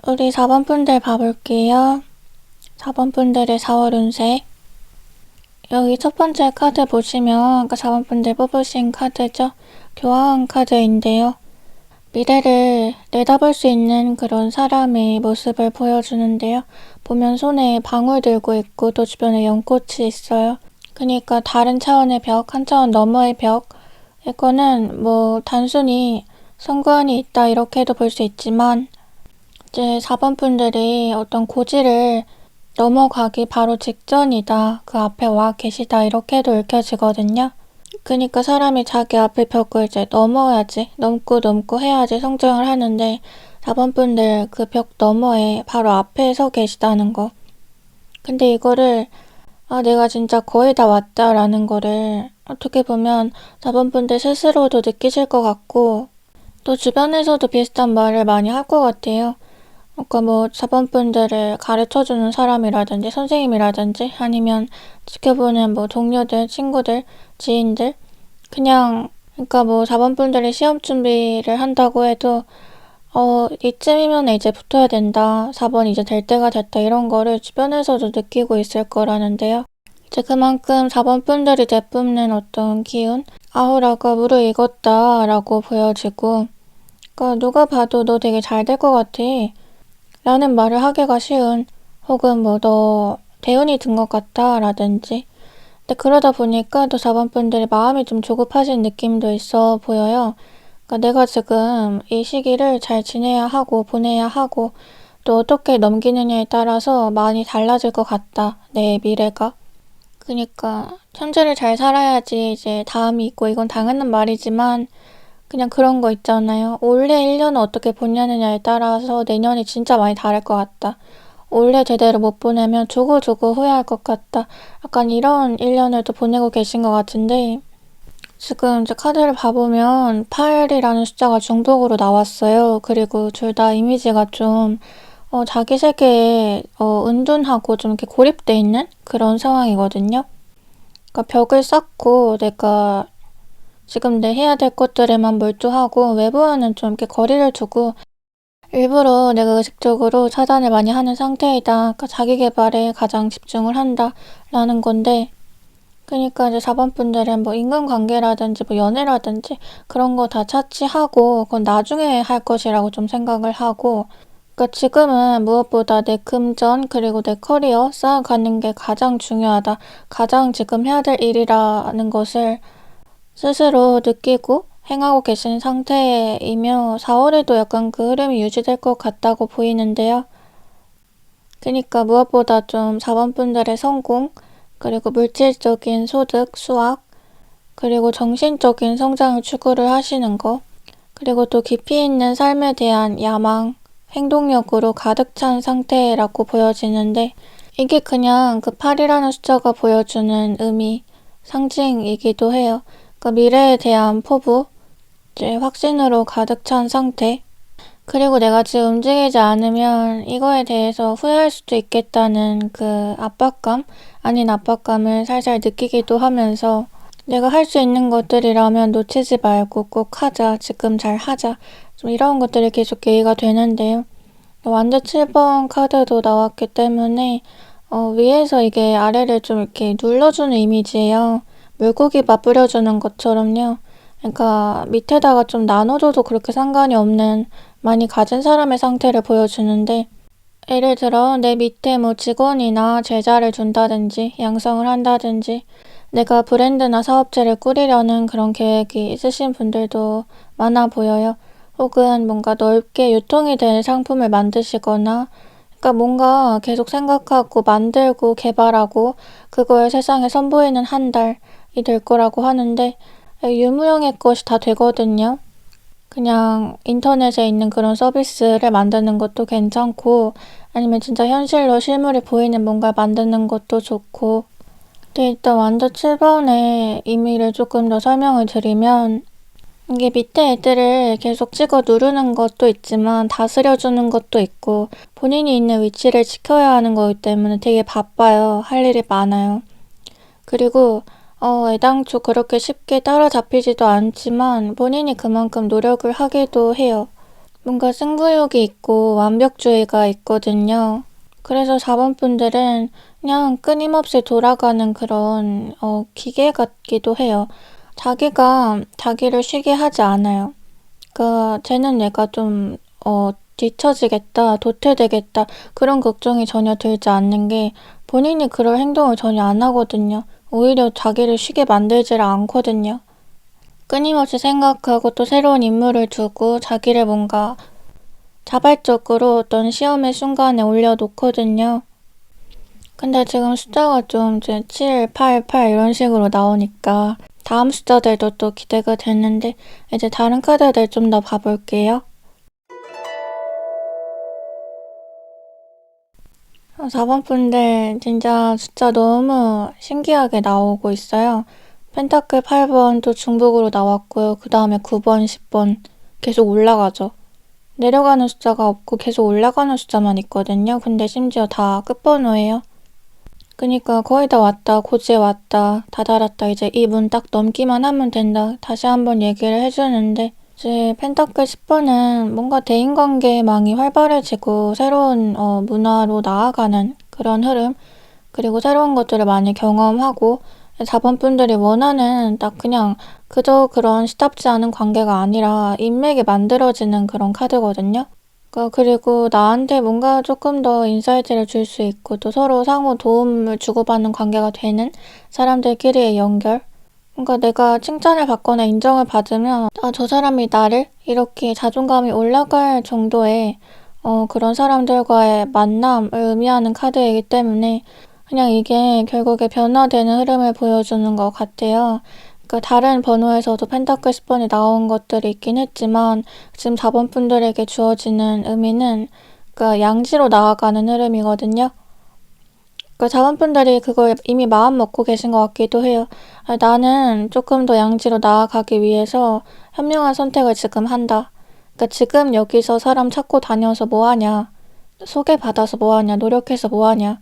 우리 4번 분들 봐볼게요. 4번 분들의 4월 운세. 여기 첫 번째 카드 보시면 아까 4번 분들 뽑으신 카드죠. 교황 카드인데요. 미래를 내다볼 수 있는 그런 사람의 모습을 보여주는데요. 보면 손에 방울 들고 있고 또 주변에 연꽃이 있어요. 그러니까 다른 차원의 벽, 한 차원 너머의 벽. 이거는 뭐 단순히 성관이 있다 이렇게도 볼 수 있지만 이제 4번 분들이 어떤 고지를 넘어가기 바로 직전이다. 그 앞에 와 계시다. 이렇게도 읽혀지거든요. 그러니까 사람이 자기 앞에 벽을 이제 넘어야지, 넘고 해야지 성장을 하는데 4번 분들 그 벽 너머에 바로 앞에 서 계시다는 거. 근데 이거를 내가 진짜 거의 다 왔다라는 거를 어떻게 보면 4번 분들 스스로도 느끼실 것 같고 또 주변에서도 비슷한 말을 많이 할 것 같아요. 그러니까 뭐 4번 분들을 가르쳐주는 사람이라든지 선생님이라든지 아니면 지켜보는 뭐 동료들, 친구들, 지인들 그러니까 뭐 4번 분들이 시험 준비를 한다고 해도 이쯤이면 이제 붙어야 된다. 4번 이제 될 때가 됐다. 이런 거를 주변에서도 느끼고 있을 거라는데요. 이제 그만큼 4번 분들이 내뿜는 어떤 기운, 아우라가 무르익었다라고 보여지고 그러니까 누가 봐도 너 되게 잘 될 것 같아. 라는 말을 하기가 쉬운 혹은 뭐 너 대운이 든 것 같다 라든지 근데 그러다 보니까 또 4번 분들이 마음이 좀 조급하신 느낌도 있어 보여요. 그러니까 내가 지금 이 시기를 잘 지내야 하고 보내야 하고 또 어떻게 넘기느냐에 따라서 많이 달라질 것 같다. 내 미래가. 그러니까 현재를 잘 살아야지 이제 다음이 있고 이건 당연한 말이지만 그냥 그런 거 있잖아요. 올해 1년을 어떻게 보내느냐에 따라서 내년이 진짜 많이 다를 것 같다. 올해 제대로 못 보내면 두고두고 후회할 것 같다. 약간 이런 1년을 또 보내고 계신 것 같은데 지금 이제 카드를 봐보면 8이라는 숫자가 중복으로 나왔어요. 그리고 둘 다 이미지가 좀 자기 세계에 은둔하고 좀 이렇게 고립돼 있는 그런 상황이거든요. 그러니까 벽을 쌓고 내가 지금 내 해야 될 것들에만 몰두하고 외부와는 좀 이렇게 거리를 두고 일부러 내가 의식적으로 차단을 많이 하는 상태이다. 그러니까 자기 개발에 가장 집중을 한다라는 건데 그러니까 이제 4번 분들은 뭐 인간관계라든지 뭐 연애라든지 그런 거 다 차치하고 그건 나중에 할 것이라고 좀 생각을 하고 그러니까 지금은 무엇보다 내 금전 그리고 내 커리어 쌓아가는 게 가장 중요하다. 가장 지금 해야 될 일이라는 것을 스스로 느끼고 행하고 계신 상태이며 4월에도 약간 그 흐름이 유지될 것 같다고 보이는데요. 그러니까 무엇보다 좀 4번 분들의 성공, 그리고 물질적인 소득, 수학, 그리고 정신적인 성장을 추구를 하시는 거, 그리고 또 깊이 있는 삶에 대한 야망, 행동력으로 가득 찬 상태라고 보여지는데 이게 그냥 그 8이라는 숫자가 보여주는 의미, 상징이기도 해요. 그러니까 미래에 대한 포부, 이제 확신으로 가득 찬 상태. 그리고 내가 지금 움직이지 않으면 이거에 대해서 후회할 수도 있겠다는 그 압박감, 아닌 압박감을 살살 느끼기도 하면서 내가 할 수 있는 것들이라면 놓치지 말고 꼭 하자, 지금 잘 하자. 좀 이런 것들이 계속 얘기가 되는데요. 완전 7번 카드도 나왔기 때문에 위에서 이게 아래를 좀 이렇게 눌러주는 이미지예요. 물고기 밥 뿌려주는 것처럼요. 그러니까 밑에다가 좀 나눠줘도 그렇게 상관이 없는 많이 가진 사람의 상태를 보여주는데 예를 들어 내 밑에 뭐 직원이나 제자를 둔다든지 양성을 한다든지 내가 브랜드나 사업체를 꾸리려는 그런 계획이 있으신 분들도 많아 보여요. 혹은 뭔가 넓게 유통이 되는 상품을 만드시거나 그러니까 뭔가 계속 생각하고 만들고 개발하고 그걸 세상에 선보이는 한 달이 될 거라고 하는데 유무형의 것이 다 되거든요. 그냥 인터넷에 있는 그런 서비스를 만드는 것도 괜찮고 아니면 진짜 현실로 실물이 보이는 뭔가 만드는 것도 좋고 근데 일단 완전 7번의 의미를 조금 더 설명을 드리면 이게 밑에 애들을 계속 찍어 누르는 것도 있지만 다스려주는 것도 있고 본인이 있는 위치를 지켜야 하는 거기 때문에 되게 바빠요. 할 일이 많아요. 그리고 애당초 그렇게 쉽게 따라잡히지도 않지만 본인이 그만큼 노력을 하기도 해요. 뭔가 승부욕이 있고 완벽주의가 있거든요. 그래서 4번 분들은 그냥 끊임없이 돌아가는 그런 기계 같기도 해요. 자기가 자기를 쉬게 하지 않아요. 그러니까 쟤는 얘가 좀 뒤처지겠다, 도태되겠다 그런 걱정이 전혀 들지 않는 게 본인이 그럴 행동을 전혀 안 하거든요. 오히려 자기를 쉬게 만들지를 않거든요. 끊임없이 생각하고 또 새로운 인물을 두고 자기를 뭔가 자발적으로 어떤 시험의 순간에 올려놓거든요. 근데 지금 숫자가 좀 이제 7, 8, 8 이런 식으로 나오니까 다음 숫자들도 또 기대가 되는데 이제 다른 카드들 좀 더 봐볼게요. 4번 분들 진짜 숫자 너무 신기하게 나오고 있어요. 펜타클 8번 또 중복으로 나왔고요. 그 다음에 9번, 10번 계속 올라가죠. 내려가는 숫자가 없고 계속 올라가는 숫자만 있거든요. 근데 심지어 다 끝번호예요. 그니까 거의 다 왔다, 고지에 왔다, 다 달았다, 이제 이 문 딱 넘기만 하면 된다. 다시 한번 얘기를 해주는데 이제 펜타클 10번은 뭔가 대인관계망이 활발해지고 새로운 문화로 나아가는 그런 흐름, 그리고 새로운 것들을 많이 경험하고 4번 분들이 원하는 딱 그냥 그저 그런 시답지 않은 관계가 아니라 인맥이 만들어지는 그런 카드거든요. 그리고 나한테 뭔가 조금 더 인사이트를 줄 수 있고 또 서로 상호 도움을 주고받는 관계가 되는 사람들끼리의 연결. 그러니까 내가 칭찬을 받거나 인정을 받으면 저 사람이 나를 이렇게 자존감이 올라갈 정도의 그런 사람들과의 만남을 의미하는 카드이기 때문에 그냥 이게 결국에 변화되는 흐름을 보여주는 것 같아요. 그러니까 다른 번호에서도 펜타클 10번이 나온 것들이 있긴 했지만 지금 4번 분들에게 주어지는 의미는 그러니까 양지로 나아가는 흐름이거든요. 그러니까 4번 분들이 그걸 이미 마음 먹고 계신 것 같기도 해요. 나는 조금 더 양지로 나아가기 위해서 현명한 선택을 지금 한다. 그러니까 지금 여기서 사람 찾고 다녀서 뭐하냐. 소개받아서 뭐하냐. 노력해서 뭐하냐.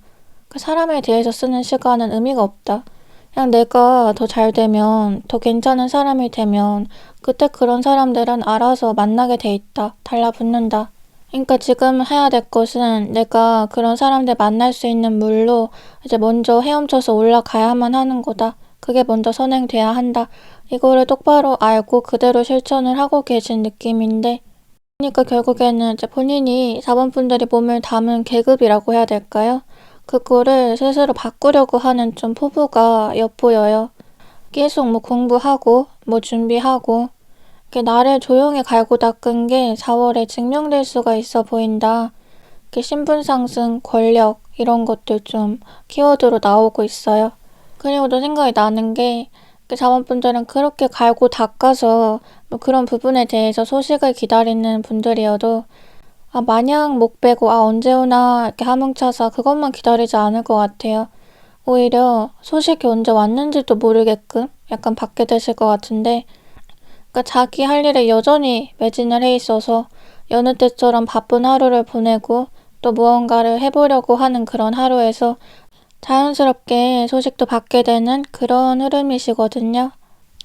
그 사람에 대해서 쓰는 시간은 의미가 없다. 그냥 내가 더 잘 되면, 더 괜찮은 사람이 되면 그때 그런 사람들은 알아서 만나게 돼 있다. 달라붙는다. 그러니까 지금 해야 될 것은 내가 그런 사람들 만날 수 있는 물로 이제 먼저 헤엄쳐서 올라가야만 하는 거다. 그게 먼저 선행돼야 한다. 이거를 똑바로 알고 그대로 실천을 하고 계신 느낌인데, 그러니까 결국에는 이제 본인이 4번 분들이 몸을 담은 계급이라고 해야 될까요? 그거를 스스로 바꾸려고 하는 좀 포부가 엿보여요. 계속 뭐 공부하고 뭐 준비하고 이렇게 나를 조용히 갈고 닦은 게 4월에 증명될 수가 있어 보인다. 이렇게 신분 상승, 권력 이런 것들 좀 키워드로 나오고 있어요. 그리고 또 생각이 나는 게 자원분들은 그렇게 갈고 닦아서 뭐 그런 부분에 대해서 소식을 기다리는 분들이어도 마냥 목 빼고 언제 오나 이렇게 함흥차사 그것만 기다리지 않을 것 같아요. 오히려 소식이 언제 왔는지도 모르게끔 약간 받게 되실 것 같은데 그러니까 자기 할 일에 여전히 매진을 해 있어서 여느 때처럼 바쁜 하루를 보내고 또 무언가를 해보려고 하는 그런 하루에서 자연스럽게 소식도 받게 되는 그런 흐름이시거든요.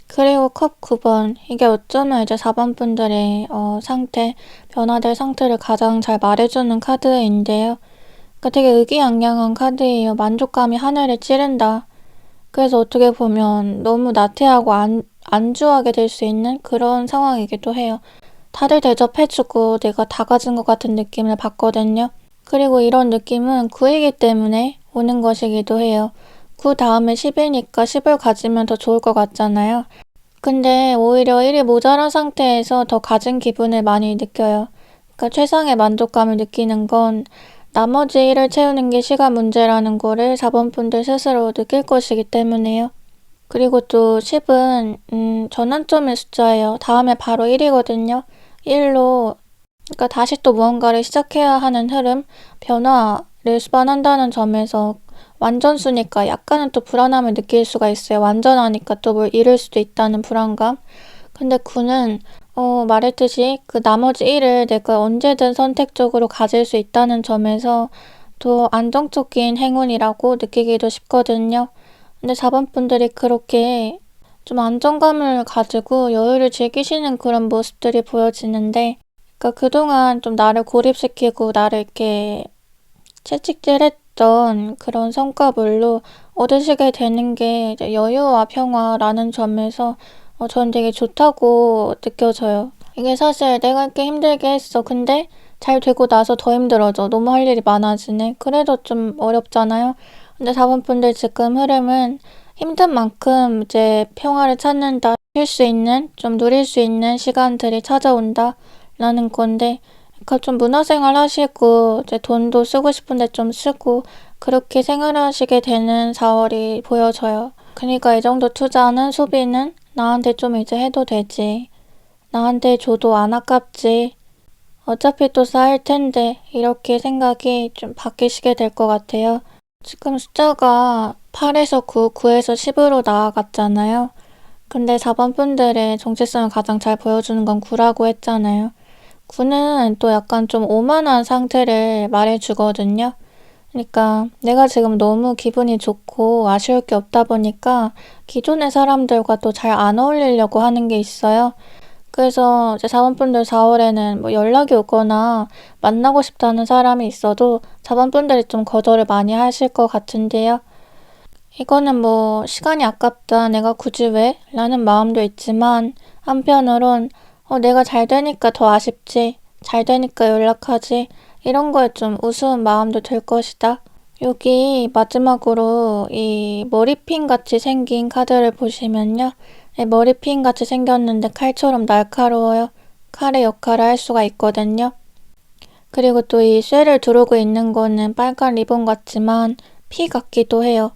그리고 컵 9번. 이게 어쩌면 이제 4번 분들의 상태, 변화될 상태를 가장 잘 말해주는 카드인데요. 그러니까 되게 의기양양한 카드예요. 만족감이 하늘을 찌른다. 그래서 어떻게 보면 너무 나태하고 안주하게 될 수 있는 그런 상황이기도 해요. 다들 대접해주고 내가 다 가진 것 같은 느낌을 받거든요. 그리고 이런 느낌은 9이기 때문에 오는 것이기도 해요. 9 다음에 10이니까 10을 가지면 더 좋을 것 같잖아요. 근데 오히려 1이 모자란 상태에서 더 가진 기분을 많이 느껴요. 그러니까 최상의 만족감을 느끼는 건 나머지 1을 채우는 게 시간 문제라는 거를 4번 분들 스스로 느낄 것이기 때문에요. 그리고 또 10은 전환점의 숫자예요. 다음에 바로 1이거든요. 1로 그러니까 다시 또 무언가를 시작해야 하는 흐름, 변화를 수반한다는 점에서 완전수니까 약간은 또 불안함을 느낄 수가 있어요. 완전하니까 또 뭘 잃을 수도 있다는 불안감. 근데 9는 말했듯이 그 나머지 1을 내가 언제든 선택적으로 가질 수 있다는 점에서 더 안정적인 행운이라고 느끼기도 쉽거든요. 근데 4번 분들이 그렇게 좀 안정감을 가지고 여유를 즐기시는 그런 모습들이 보여지는데 그러니까 그동안 좀 나를 고립시키고 나를 이렇게 채찍질했던 그런 성과물로 얻으시게 되는 게 이제 여유와 평화라는 점에서 전 되게 좋다고 느껴져요. 이게 사실 내가 이렇게 힘들게 했어. 근데 잘 되고 나서 더 힘들어져. 너무 할 일이 많아지네. 그래도 좀 어렵잖아요. 근데 4번 분들 지금 흐름은 힘든 만큼 이제 평화를 찾는다. 쉴 수 있는, 좀 누릴 수 있는 시간들이 찾아온다. 라는 건데, 그러니까 좀 문화생활 하시고, 이제 돈도 쓰고 싶은데 좀 쓰고, 그렇게 생활하시게 되는 4월이 보여져요. 그러니까 이 정도 투자는, 소비는 나한테 좀 이제 해도 되지. 나한테 줘도 안 아깝지. 어차피 또 쌓일 텐데 이렇게 생각이 좀 바뀌시게 될 것 같아요. 지금 숫자가 8에서 9, 9에서 10으로 나아갔잖아요. 근데 4번 분들의 정체성을 가장 잘 보여주는 건 9라고 했잖아요. 9는 또 약간 좀 오만한 상태를 말해주거든요. 그러니까 내가 지금 너무 기분이 좋고 아쉬울 게 없다 보니까 기존의 사람들과 또 잘 안 어울리려고 하는 게 있어요. 그래서 이제 자원분들 4월에는 뭐 연락이 오거나 만나고 싶다는 사람이 있어도 자원분들이 좀 거절을 많이 하실 것 같은데요. 이거는 뭐 시간이 아깝다, 내가 굳이 왜? 라는 마음도 있지만 한편으론 내가 잘 되니까 더 아쉽지, 잘 되니까 연락하지, 이런 거에 좀 우스운 마음도 들 것이다. 여기 마지막으로 이 머리핀 같이 생긴 카드를 보시면요. 머리핀 같이 생겼는데 칼처럼 날카로워요. 칼의 역할을 할 수가 있거든요. 그리고 또 이 쇠를 두르고 있는 거는 빨간 리본 같지만 피 같기도 해요.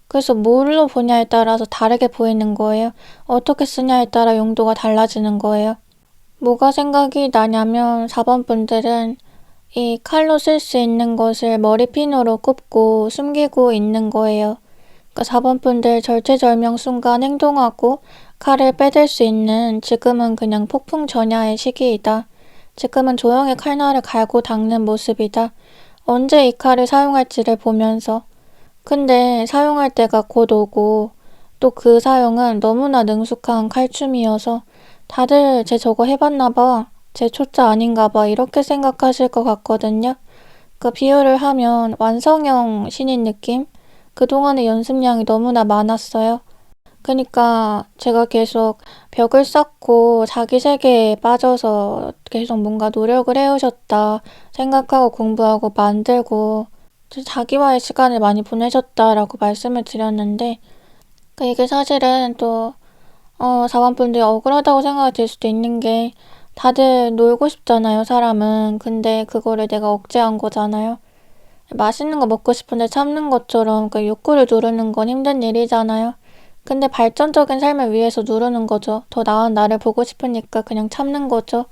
그래서 뭘로 보냐에 따라서 다르게 보이는 거예요. 어떻게 쓰냐에 따라 용도가 달라지는 거예요. 뭐가 생각이 나냐면 4번 분들은 이 칼로 쓸 수 있는 것을 머리핀으로 꼽고 숨기고 있는 거예요. 그러니까 4번 분들 절체절명 순간 행동하고 칼을 빼댈 수 있는 지금은 그냥 폭풍 전야의 시기이다. 지금은 조용히 칼날을 갈고 닦는 모습이다. 언제 이 칼을 사용할지를 보면서. 근데 사용할 때가 곧 오고 또 그 사용은 너무나 능숙한 칼춤이어서 다들 쟤 저거 해봤나 봐. 쟤 초짜 아닌가 봐. 이렇게 생각하실 것 같거든요. 그 비유를 하면 완성형 신인 느낌? 그동안의 연습량이 너무나 많았어요. 그러니까 제가 계속 벽을 쌓고 자기 세계에 빠져서 계속 뭔가 노력을 해오셨다 생각하고 공부하고 만들고 자기와의 시간을 많이 보내셨다라고 말씀을 드렸는데 이게 사실은 또 4번분들이 억울하다고 생각이 들 수도 있는 게 다들 놀고 싶잖아요, 사람은. 근데 그거를 내가 억제한 거잖아요. 맛있는 거 먹고 싶은데 참는 것처럼 그 욕구를 누르는 건 힘든 일이잖아요. 근데 발전적인 삶을 위해서 누르는 거죠. 더 나은 나를 보고 싶으니까 그냥 참는 거죠.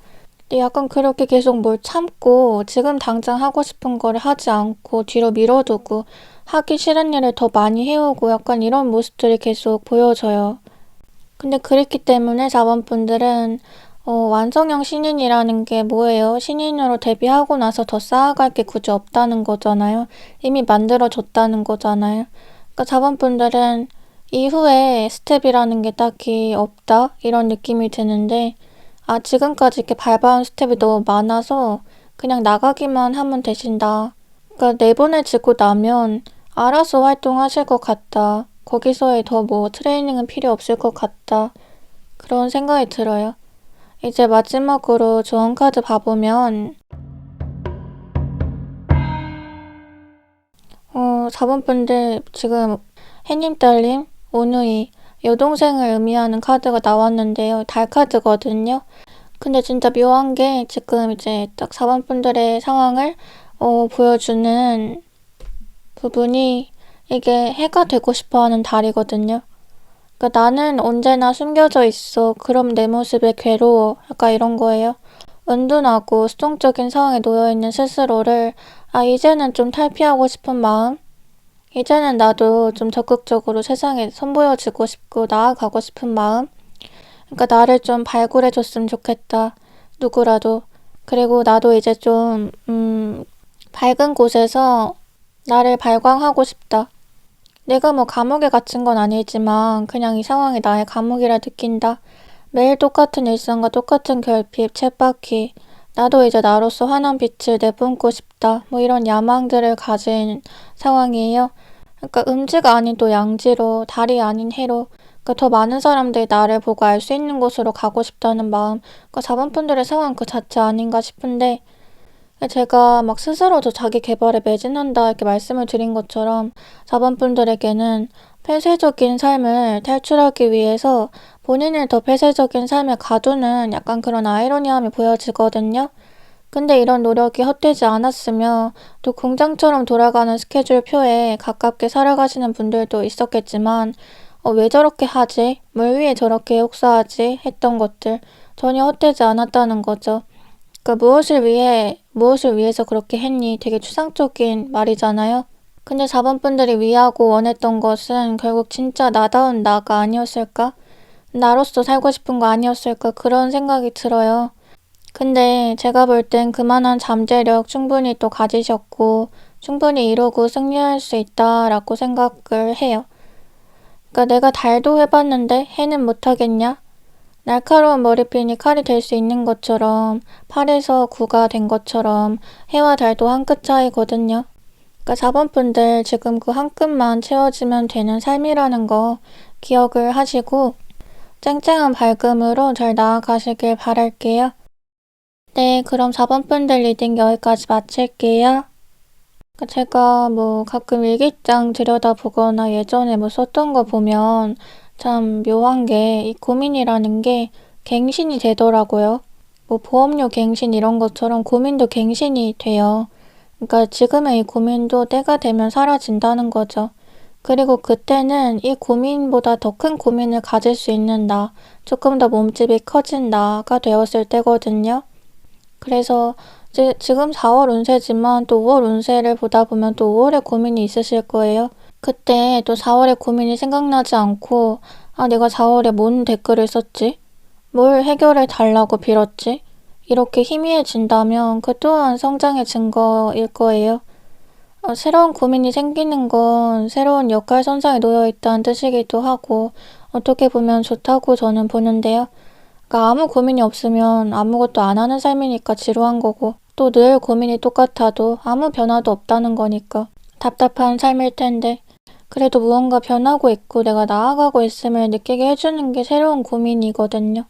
근데 약간 그렇게 계속 뭘 참고 지금 당장 하고 싶은 거를 하지 않고 뒤로 밀어두고 하기 싫은 일을 더 많이 해오고 약간 이런 모습들이 계속 보여져요. 근데 그랬기 때문에 4번 분들은 완성형 신인이라는 게 뭐예요? 신인으로 데뷔하고 나서 더 쌓아갈 게 굳이 없다는 거잖아요. 이미 만들어졌다는 거잖아요. 그러니까 4번 분들은 이후에 스텝이라는 게 딱히 없다? 이런 느낌이 드는데 지금까지 이렇게 밟아온 스텝이 너무 많아서 그냥 나가기만 하면 되신다. 그러니까 내보내지고 나면 알아서 활동하실 것 같다. 거기서의 더 뭐 트레이닝은 필요 없을 것 같다. 그런 생각이 들어요. 이제 마지막으로 좋은 카드 봐보면 4번 분들 지금 해님 딸님 오누이 여동생을 의미하는 카드가 나왔는데요. 달 카드거든요. 근데 진짜 묘한 게 지금 이제 딱 4번 분들의 상황을 보여주는 부분이 이게 해가 되고 싶어하는 달이거든요. 그러니까 나는 언제나 숨겨져 있어. 그럼 내 모습에 괴로워. 약간 이런 거예요. 은둔하고 수동적인 상황에 놓여있는 스스로를 이제는 좀 탈피하고 싶은 마음? 이제는 나도 좀 적극적으로 세상에 선보여지고 싶고 나아가고 싶은 마음? 그러니까 나를 좀 발굴해줬으면 좋겠다. 누구라도. 그리고 나도 이제 좀 밝은 곳에서 나를 발광하고 싶다. 내가 뭐 감옥에 갇힌 건 아니지만 그냥 이 상황이 나의 감옥이라 느낀다. 매일 똑같은 일상과 똑같은 결핍, 쳇바퀴. 나도 이제 나로서 환한 빛을 내뿜고 싶다. 뭐 이런 야망들을 가진 상황이에요. 그러니까 음지가 아닌 또 양지로, 달이 아닌 해로, 그러니까 더 많은 사람들이 나를 보고 알 수 있는 곳으로 가고 싶다는 마음. 그러니까 자본분들의 상황 그 자체 아닌가 싶은데 제가 막 스스로도 자기 개발에 매진한다 이렇게 말씀을 드린 것처럼 자본분들에게는 폐쇄적인 삶을 탈출하기 위해서 본인을 더 폐쇄적인 삶에 가두는 약간 그런 아이러니함이 보여지거든요. 근데 이런 노력이 헛되지 않았으며 또 공장처럼 돌아가는 스케줄표에 가깝게 살아가시는 분들도 있었겠지만 왜 저렇게 하지? 물 위에 저렇게 혹사하지? 했던 것들 전혀 헛되지 않았다는 거죠. 그러니까 무엇을 위해서 그렇게 했니? 되게 추상적인 말이잖아요. 근데 자본분들이 위하고 원했던 것은 결국 진짜 나다운 나가 아니었을까? 나로서 살고 싶은 거 아니었을까? 그런 생각이 들어요. 근데 제가 볼 땐 그만한 잠재력 충분히 또 가지셨고 충분히 이루고 승리할 수 있다라고 생각을 해요. 그러니까 내가 달도 해봤는데 해는 못하겠냐? 날카로운 머리핀이 칼이 될 수 있는 것처럼 8에서 9가 된 것처럼 해와 달도 한 끗 차이거든요. 그러니까 자본분들 지금 그 한 끗만 채워지면 되는 삶이라는 거 기억을 하시고 쨍쨍한 밝음으로 잘 나아가시길 바랄게요. 네, 그럼 4번분들 리딩 여기까지 마칠게요. 제가 뭐 가끔 일기장 들여다보거나 예전에 뭐 썼던 거 보면 참 묘한 게 이 고민이라는 게 갱신이 되더라고요. 뭐 보험료 갱신 이런 것처럼 고민도 갱신이 돼요. 그러니까 지금의 이 고민도 때가 되면 사라진다는 거죠. 그리고 그때는 이 고민보다 더 큰 고민을 가질 수 있는 나, 조금 더 몸집이 커진 나가 되었을 때거든요. 그래서 지금 4월 운세지만 또 5월 운세를 보다 보면 또 5월에 고민이 있으실 거예요. 그때 또 4월에 고민이 생각나지 않고 내가 4월에 뭔 댓글을 썼지? 뭘 해결해 달라고 빌었지? 이렇게 희미해진다면 그 또한 성장의 증거일 거예요. 새로운 고민이 생기는 건 새로운 역할 선상에 놓여 있다는 뜻이기도 하고 어떻게 보면 좋다고 저는 보는데요. 그러니까 아무 고민이 없으면 아무것도 안 하는 삶이니까 지루한 거고 또 늘 고민이 똑같아도 아무 변화도 없다는 거니까 답답한 삶일 텐데 그래도 무언가 변하고 있고 내가 나아가고 있음을 느끼게 해주는 게 새로운 고민이거든요.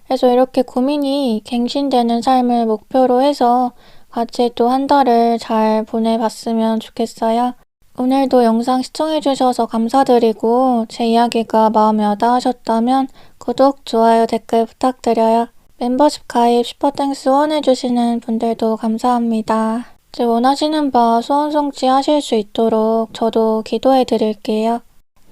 그래서 이렇게 고민이 갱신되는 삶을 목표로 해서 같이 또 한 달을 잘 보내봤으면 좋겠어요. 오늘도 영상 시청해주셔서 감사드리고 제 이야기가 마음에 와닿으셨다면 구독, 좋아요, 댓글 부탁드려요. 멤버십 가입 슈퍼땡스 후원해주시는 분들도 감사합니다. 이제 원하시는 바 소원 성취하실 수 있도록 저도 기도해드릴게요.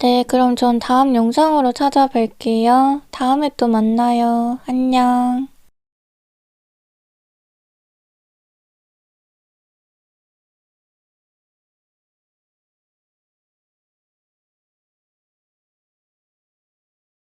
네, 그럼 전 다음 영상으로 찾아뵐게요. 다음에 또 만나요. 안녕.